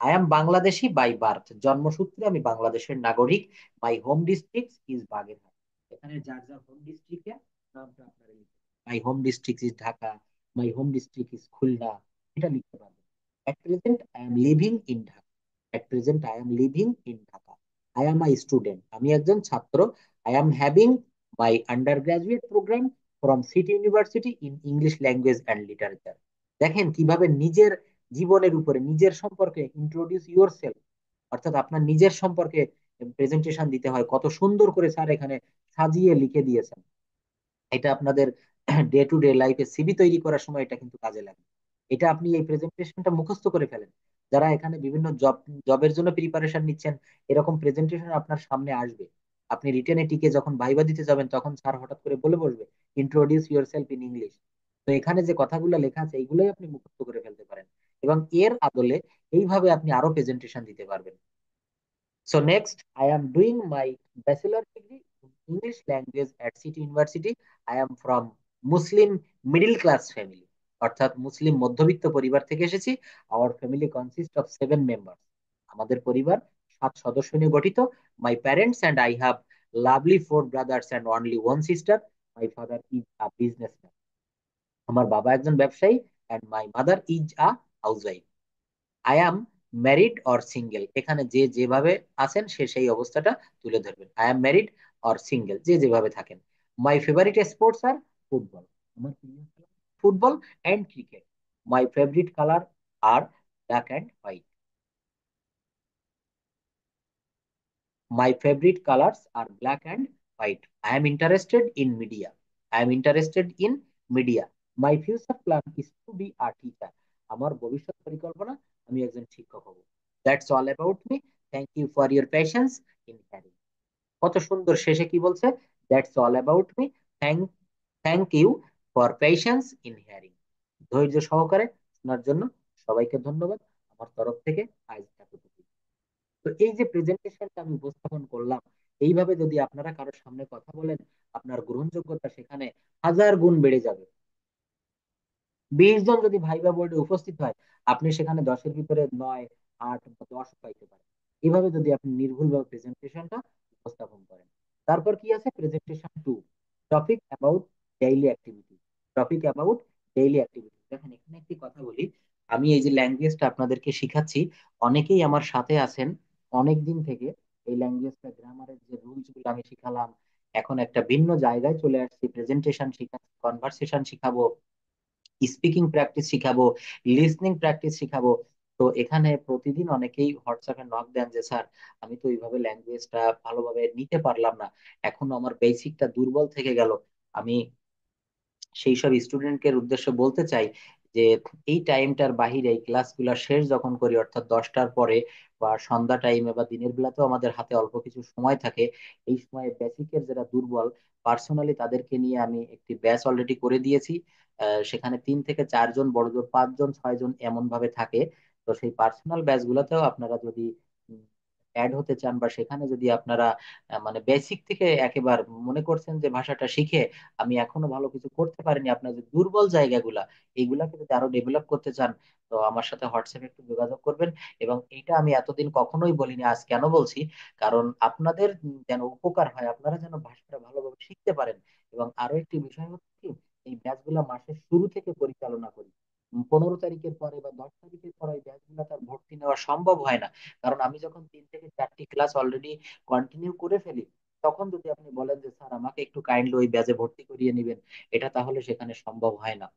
I am Bangladeshi by birth. জন্মসূত্রে আমি বাংলাদেশের নাগরিক। My home district is Bagerhat. এখানে যার যার হোম ডিস্ট্রিক্টে নামটা আপনারা লিখবেন। My home district is Dhaka, my home district is Khulna, এটা লিখতে পারবেন। At present I am living in Dhaka. At present I am living in Dhaka. I am a student, আমি একজন ছাত্র। I am having my undergraduate programme from City university in English language and literature. দেখেন কিভাবে নিজের জীবনের উপরে, নিজের সম্পর্কে ইন্ট্রোডিউস ইউর সেলফ, অর্থাৎ আপনার নিজের সম্পর্কে প্রেজেন্টেশন দিতে হয়, কত সুন্দর করে স্যার এখানে সাজিয়ে লিখে দিয়েছেন। এটা আপনাদের ডে টু ডে লাইফে সিভি তৈরি করার সময় এটা কিন্তু কাজে লাগে। এটা আপনি এই প্রেজেন্টেশনটা মুখস্থ করে ফেলেন। যারা এখানে বিভিন্ন জবের জন্য প্রিপারেশন নিচ্ছেন, এরকম প্রেজেন্টেশন আপনার সামনে আসবে। আপনি রিটেনে টিকে যখন ভাইবা দিতে যাবেন, তখন স্যার হঠাৎ করে বলে বসবে introduce your self in English. তো এখানে যে কথাগুলো লেখা আছে এইগুলোই আপনি মুখস্থ করে ফেলতে পারেন, এবং এর আদলে এইভাবে আপনি আরো প্রেজেন্টেশন দিতে পারবেন। So next, I am doing my bachelor degree in English language at City University. I am from Muslim middle class family, অর্থাৎ মুসলিম মধ্যবিত্ত পরিবার থেকে এসেছি। Our family consists of 7 members. আমাদের পরিবার 7 সদস্য নিয়ে গঠিত। My parents and I have lovely 4 brothers and only one sister. My father is a businessman. আমার বাবা একজন ব্যবসায়ী, and my mother is a housewife. I am married or single, এখানে যে যেভাবে আছেন সে সেই অবস্থাটা তুলে ধরবেন। I am married or single, যে যেভাবে থাকেন। My favourite sports are football, আমার প্রিয় খেলা football and cricket. My favourite colour are black and white. My favorite colors are black and white. I am interested in media. I am interested in media. My future plan is to be a teacher. আমার ভবিষ্যৎ পরিকল্পনা, আমি একজন শিক্ষক হব। That's all about me. Thank you for your patience in hearing. কত সুন্দর শেষে কি বলছে? That's all about me. Thank thank you for patience in hearing. ধৈর্য সহকারে শোনার জন্য সবাইকে ধন্যবাদ আমার তরফ থেকে। আজ এতটুকু। তো এই যে প্রেজেন্টেশনটা আমি উপস্থাপন করলাম, এইভাবে যদি আপনারা কারোর সামনে কথা বলেন, আপনার গ্রহণযোগ্যতা সেখানে 1000 গুণ বেড়ে যাবে। 20 জন যদি ভাইবা বোর্ডে উপস্থিত হয়, আপনি সেখানে 10-এর ভিতরে 9, 8 বা 10 পাইতে পারেন। এইভাবে যদি আপনি নির্ভুলভাবে প্রেজেন্টেশনটা উপস্থাপন করেন। তারপর কি আছে? Presentation 2, topic about daily activity. Topic about daily activity, দেখেন এখানে একটি কথা বলি। আমি এই যে ল্যাঙ্গুয়েজটা আপনাদেরকে শিখাচ্ছি, অনেকেই আমার সাথে আছেন অনেক দিন থেকে। এই ল্যাঙ্গুয়েজটা, গ্রামারের যে রুলস গুলো আমি শিখালাম, এখন একটা ভিন্ন জায়গায় চলে আসছি, প্রেজেন্টেশন শিখাচ্ছি, কনভার্সেশন শিখাবো, স্পিকিং প্র্যাকটিস শিখাবো, লিসনিং প্র্যাকটিস শিখাবো। তো এখানে প্রতিদিন অনেকেই হোয়াটসঅ্যাপে নক দেন যে স্যার, আমি তো এইভাবে ল্যাঙ্গুয়েজটা ভালোভাবে নিতে পারলাম না, এখনো আমার বেসিকটা দুর্বল থেকে গেল। আমি সেই সব স্টুডেন্টকে উদ্দেশ্যে বলতে চাই যে এই টাইমটার বাহিরে, এই ক্লাসগুলো শেষ যখন করি, অর্থাৎ 10টার পরে বা সন্ধ্যা টাইমে বা দিনের বেলাতেও আমাদের হাতে অল্প কিছু সময় থাকে। এই সময়ে বেসিকের যারা দুর্বল, পার্সোনালি তাদেরকে নিয়ে আমি একটি ব্যাচ অলরেডি করে দিয়েছি। সেখানে 3 থেকে 4 জন, বড়জোর 5 জন 6 জন এমন ভাবে থাকে। তো সেই পার্সোনাল ব্যাচ গুলোতেও আপনারা যদি অ্যাড হতে চান, বা সেখানে যদি আপনারা মানে বেসিক থেকে একেবারে মনে করছেন যে ভাষাটা শিখে আমি এখনো ভালো কিছু করতে পারিনি, আপনার যে দুর্বল জায়গাগুলা এইগুলাকে যদি আরো ডেভেলপ করতে চান, তো আমার সাথে হোয়াটসঅ্যাপে একটু যোগাযোগ করবেন। এবং এটা আমি এতদিন কখনোই বলিনি, আজ কেন বলছি, কারণ আপনাদের যেন উপকার হয়, আপনারা যেন ভাষাটা ভালোভাবে শিখতে পারেন। এবং আরো একটি বিষয় হচ্ছে কি, এই ব্যাচগুলা মাসের শুরু থেকে পরিচালনা করি। 15 তারিখের পরে বা 10 তারিখের পরে এই ব্যাচগুলো তার ভর্তি নেওয়া সম্ভব হয় না। কারণ আমি যখন 3 থেকে 4টি ক্লাস অলরেডি কন্টিনিউ করে ফেলি, তখন যদি আপনি বলেন যে স্যার আমাকে একটু কাইন্ডলি ওই ব্যাচে ভর্তি করিয়ে নেবেন, এটা তাহলে সেখানে সম্ভব হয় না।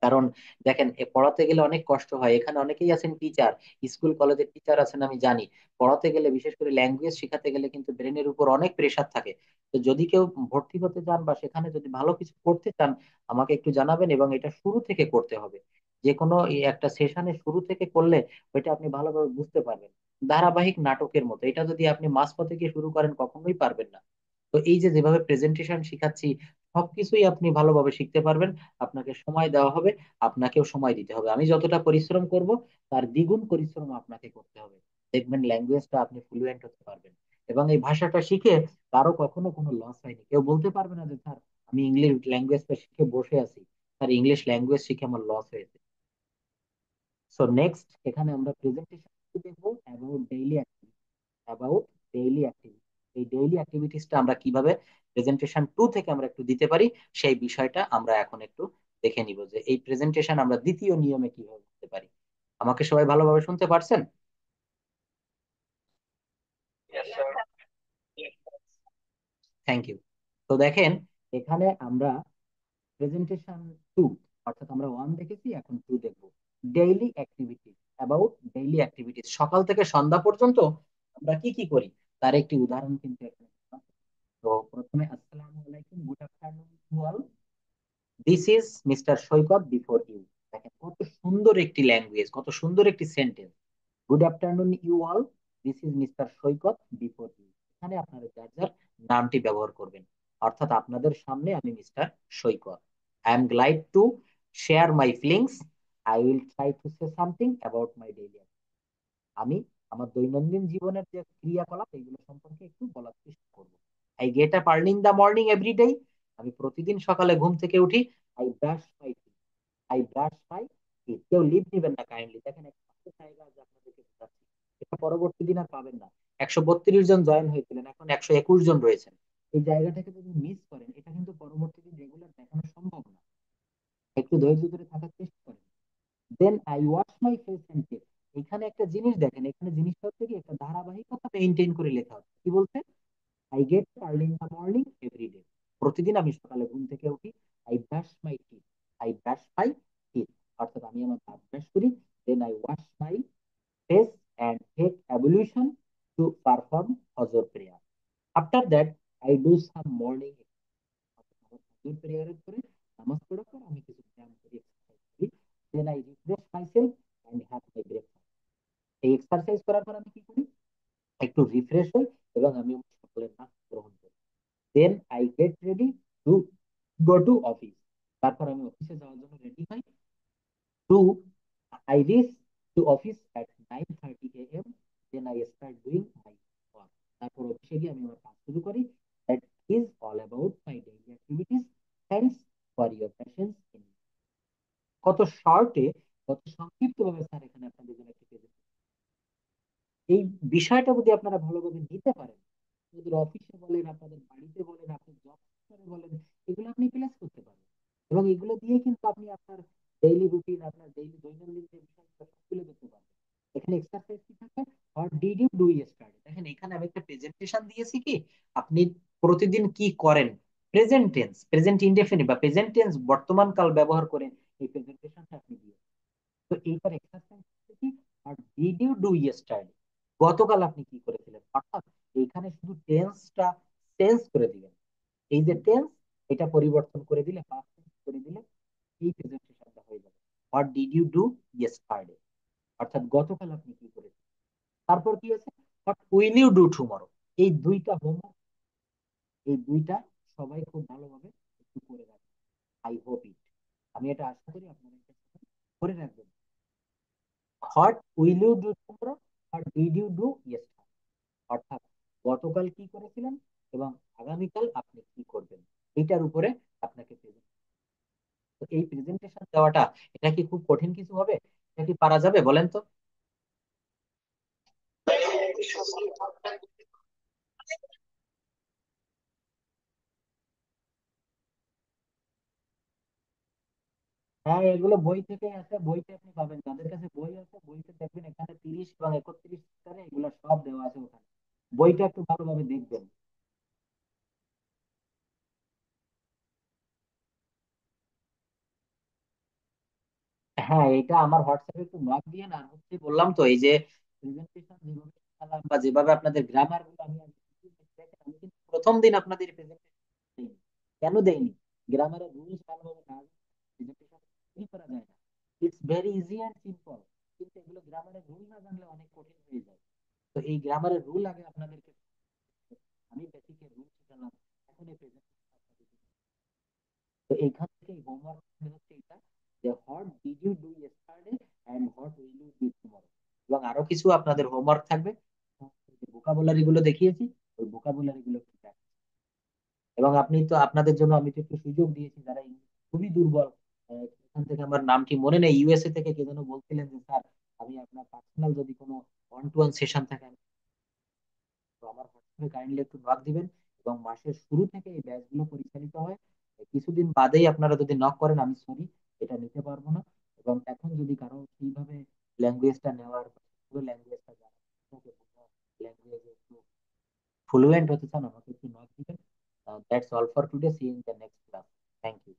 কারণ দেখেন, পড়াতে গেলে অনেক কষ্ট হয়। এখানে অনেকেই আছেন টিচার, স্কুল কলেজের টিচার আছেন, আমি জানি পড়াতে গেলে, বিশেষ করে ল্যাঙ্গুয়েজ শেখাতে গেলে কিন্তু ব্রেনের উপর অনেক প্রেশার থাকে। তো যদি কেউ ভর্তি হতে চান বা সেখানে যদি ভালো কিছু করতে চান, আমাকে একটু জানাবেন। এবং এটা শুরু থেকে করতে হবে, যে কোনো এই একটা সেশনে শুরু থেকে করলে ওইটা আপনি ভালোভাবে বুঝতে পারবেন। ধারাবাহিক নাটকের মতো, এটা যদি আপনি মাঝপথে গিয়ে শুরু করেন কখনোই পারবেন না। তো এই যে যেভাবে প্রেজেন্টেশন শিখাচ্ছি, সবকিছুই আপনি ভালোভাবে শিখতে পারবেন। আপনাকে সময় দেওয়া হবে, আপনাকেও সময় দিতে হবে। আমি যতটা পরিশ্রম করব, তার দ্বিগুণ পরিশ্রম আপনাকে করতে হবে। দেখবেন ল্যাঙ্গুয়েজটা আপনি ফ্লুয়েন্ট হতে পারবেন। এবং এই ভাষাটা শিখে কারো কখনো কোনো লস হয়নি, কেউ বলতে পারবে না যে স্যার আমি ইংলিশ ল্যাঙ্গুয়েজটা শিখে বসে আছি, স্যার ইংলিশ ল্যাঙ্গুয়েজ শিখে আমার লস হয়েছে। সো নেক্সট, এখানে আমরা প্রেজেন্টেশন দেখবো about daily about daily activity. এই ডেইলি অ্যাক্টিভিটিসটা আমরা কিভাবে প্রেজেন্টেশন 2 থেকে আমরা একটু দিতে পারি, সেই বিষয়টা আমরা এখন একটু দেখে নিব, যে এই প্রেজেন্টেশন আমরা দ্বিতীয় নিয়মে কিভাবে করতে পারি। আমাকে সবাই ভালোভাবে শুনতে পারছেন? Yes, sir. Thank you. তো দেখেন, এখানে আমরা প্রেজেন্টেশন 2, অর্থাৎ আমরা 1 দেখেছি, এখন 2 দেখবো। Daily activities, about daily activities, সকাল থেকে সন্ধ্যা পর্যন্ত আমরা কি কি করি তার একটি উদাহরণ কিন্তু এখানে আছে। তো প্রথমে আসসালামু আলাইকুম, good afternoon to all, this is mister Saikat before you. দেখেন কত সুন্দর একটি ল্যাঙ্গুয়েজ, কত সুন্দর একটি sentence. Good afternoon you all, this is mister Saikat before you. এখানে আপনারা যার যার নামটি ব্যবহার করবেন, অর্থাৎ আপনাদের সামনে আমি mister Saikat. I am glad to share my feelings, I will try to say something about my daily. আমি আমার দৈনন্দিন জীবনের যে ক্রিয়াকলাপ এগুলো সম্পর্কে একটু বলার চেষ্টা করব। I get up early in the morning every day, আমি প্রতিদিন সকালে ঘুম থেকে উঠি। I brush my teeth, I brush my teeth. কেউ লিভ দিবেন না কাইন্ডলি, দেখেন একটা জায়গা যে আপনাদেরকে বোঝাচ্ছি, এটা পরবর্তী দিন আর পাবেন না। 132 জন জয়েন হয়েছিলেন, এখন 121 জন রয়েছেন। এই জায়গাটাকে যদি মিস করেন, এটা কিন্তু পরবর্তী দিন রেগুলার দেখানো সম্ভব না। একটু ধৈর্য ধরে থাকার চেষ্টা করেন। Then I wash my face and tap. এখানে একটা জিনিস দেখেন, এখানে জিনিসটা হচ্ছে কি, একটা ধারাবাহিকতা মেনটেন করে লেখা হচ্ছে। কি বলছে? I get early in the morning every day, প্রতিদিন আমি সকালে ঘুম থেকে উঠি। I brush my teeth, I brush my teeth, অর্থাৎ আমি আমার দাঁত ব্রাশ করি। Then I wash my face and take ablution to perform ফজর prayer. After that I do some morning, ফজর প্রেয়ারের পরে, নামাজ পড়ার পর আমি কিছু ব্যায়াম করি, এক্সারসাইজ করি। Then I refresh myself and have my breakfast. এই এক্সারসাইজ করার পর আমি কি করি? একটু রিফ্রেশ হই এবং আমি আমার সকালের নাস্তা গ্রহণ করি। Then I get ready to go to office. তারপর আমি অফিসে যাওয়ার জন্য রেডি হই। To I reach to office at 9:30 AM। Then I start doing my work. তারপর অফিসে গিয়ে আমি আমার কাজ শুরু করি। That is all about my daily activities. Thanks for your patience in. কত শর্টে, কত সংক্ষিপ্ত ভাবে স্যার এখানে আপনাদের জন্য একটা এই বিষয়টা যদি আপনারা ভালোভাবে নিতে পারেন, আপনাদের অফিসে বলেন, আপনাদের বাড়িতে বলেন, আপনি জব সেক্টরে বলেন, এগুলো আপনি প্লেস করতে পারেন। এবং এগুলো দিয়ে কিন্তু আপনি আপনার ডেইলি রুটিন, আপনার ডেইলি দৈনন্দিন যে বিষয়গুলো সবগুলো করতে পারবেন। এখানে এক্সারসাইজ কি থাকবে? What did you do yesterday. দেখেন এখানে আমি একটা প্রেজেন্টেশন দিয়েছি কি, আপনি প্রতিদিন কি করেন, প্রেজেন্ট টেন্স, প্রেজেন্ট ইনডেফিনিট বা প্রেজেন্ট টেন্স বর্তমান কাল ব্যবহার করে এই প্রেজেন্টেশনটা আপনি দিয়ে। তো এইবার এক্সারসাইজ কি, আর ডিড ইউ ডু ইয়েস্টারডে, গতকাল আপনি কি করেছিলেন। অর্থাৎ এখানে শুধু টেন্সটা চেঞ্জ করে দিবেন। এই যে টেন্স, এটা পরিবর্তন করে দিলে, পাস্ট টেন্স করে দিলে, এই প্রেজেন্টেশনটা হয়ে যাবে। What did you do yesterday, অর্থাৎ গতকাল আপনি কি করেছেন। তারপর কি আছে? What will you do tomorrow. এই দুইটা হোমওয়ার্ক, এই দুইটা সবাই খুব ভালোভাবে একটু করে রাখবেন। আই হোপ ইট, আমি এটা আশা করি আপনারা এটা করে রাখবেন। What will you do tomorrow, what did you do yesterday, অর্থাৎ গতকাল কি করেছিলেন এবং আগামীকাল আপনি কি করবেন, এইটার উপরে আপনাকে present- তো এই প্রেজেন্টেশন দেওয়াটা, এটা কি খুব কঠিন কিছু হবে? এটা কি পারা যাবে বলেন তো? হ্যাঁ, এগুলো বই থেকে আছে, বইতে আপনি পাবেন। যাদের কাছে বই আছে, বইতে দেখবেন এখানে 30 এবং 31 এগুলো সব দেওয়া আছে ওখানে। বইটা একটু ভালোভাবে দেখবেন। হ্যাঁ, এটা আমার হোয়াটসঅ্যাপে একটু নক দিয়ে না, হচ্ছে বললাম তো, এই যে প্রেজেন্টেশন যেভাবে শেখালাম বা যেভাবে আপনাদের গ্রামার গুলো আমি দেখেন, আমি কিন্তু প্রথম দিন আপনাদের প্রেজেন্টেশন দেইনি। কেন দেইনি? গ্রামারের রুলস ভালোভাবে না প্রেজেন্টেশন করা যায় না। It's very easy and simple, কিন্তু এগুলো গ্রামারের রুল না জানলে অনেক কঠিন হয়ে যায়। তো এই গ্রামারের রুল আগে আপনাদেরকে, আমি বেসিকের রুল শেখালাম, এখন এই প্রেজেন্টেশন। তো এইখান থেকে হোমওয়ার্ক হচ্ছে এটা, যে what did you do yesterday and what will you do tomorrow. এবং আরো কিছু আপনাদের হোমওয়ার্ক থাকবে, ভোকাবুলারি গুলো দেখিয়েছি, ওই ভোকাবুলারি গুলো একটু practice। এবং আপনি তো, আপনাদের জন্য আমি তো একটু সুযোগ দিয়েছি যারা খুবই দুর্বল। এখান থেকে আমার নামটি মনে নেই, ইউএসএ থেকে কে যেন বলছিলেন যে স্যার, আমি আপনার পার্সোনাল যদি কোনো 1-to-1 সেশন থাকে, তো আমার হোয়াটসঅ্যাপে কাইন্ডলি একটু নক দিবেন। এবং মাসের শুরু থেকে এই ব্যাচ গুলো পরিচালিত হয়। কিছুদিন বাদেই আপনারা যদি নক করেন, আমি সরি, এটা নিতে পারবো না। এবং এখন যদি কারো সেইভাবে ল্যাঙ্গুয়েজটা নেওয়ার, ল্যাঙ্গুয়েজটা জানার, ল্যাঙ্গুয়েজ একটু ফ্লুয়েন্ট হতে চান, আমাকে একটু নক দিবেন। That's all for today, see you in the next class. Thank you.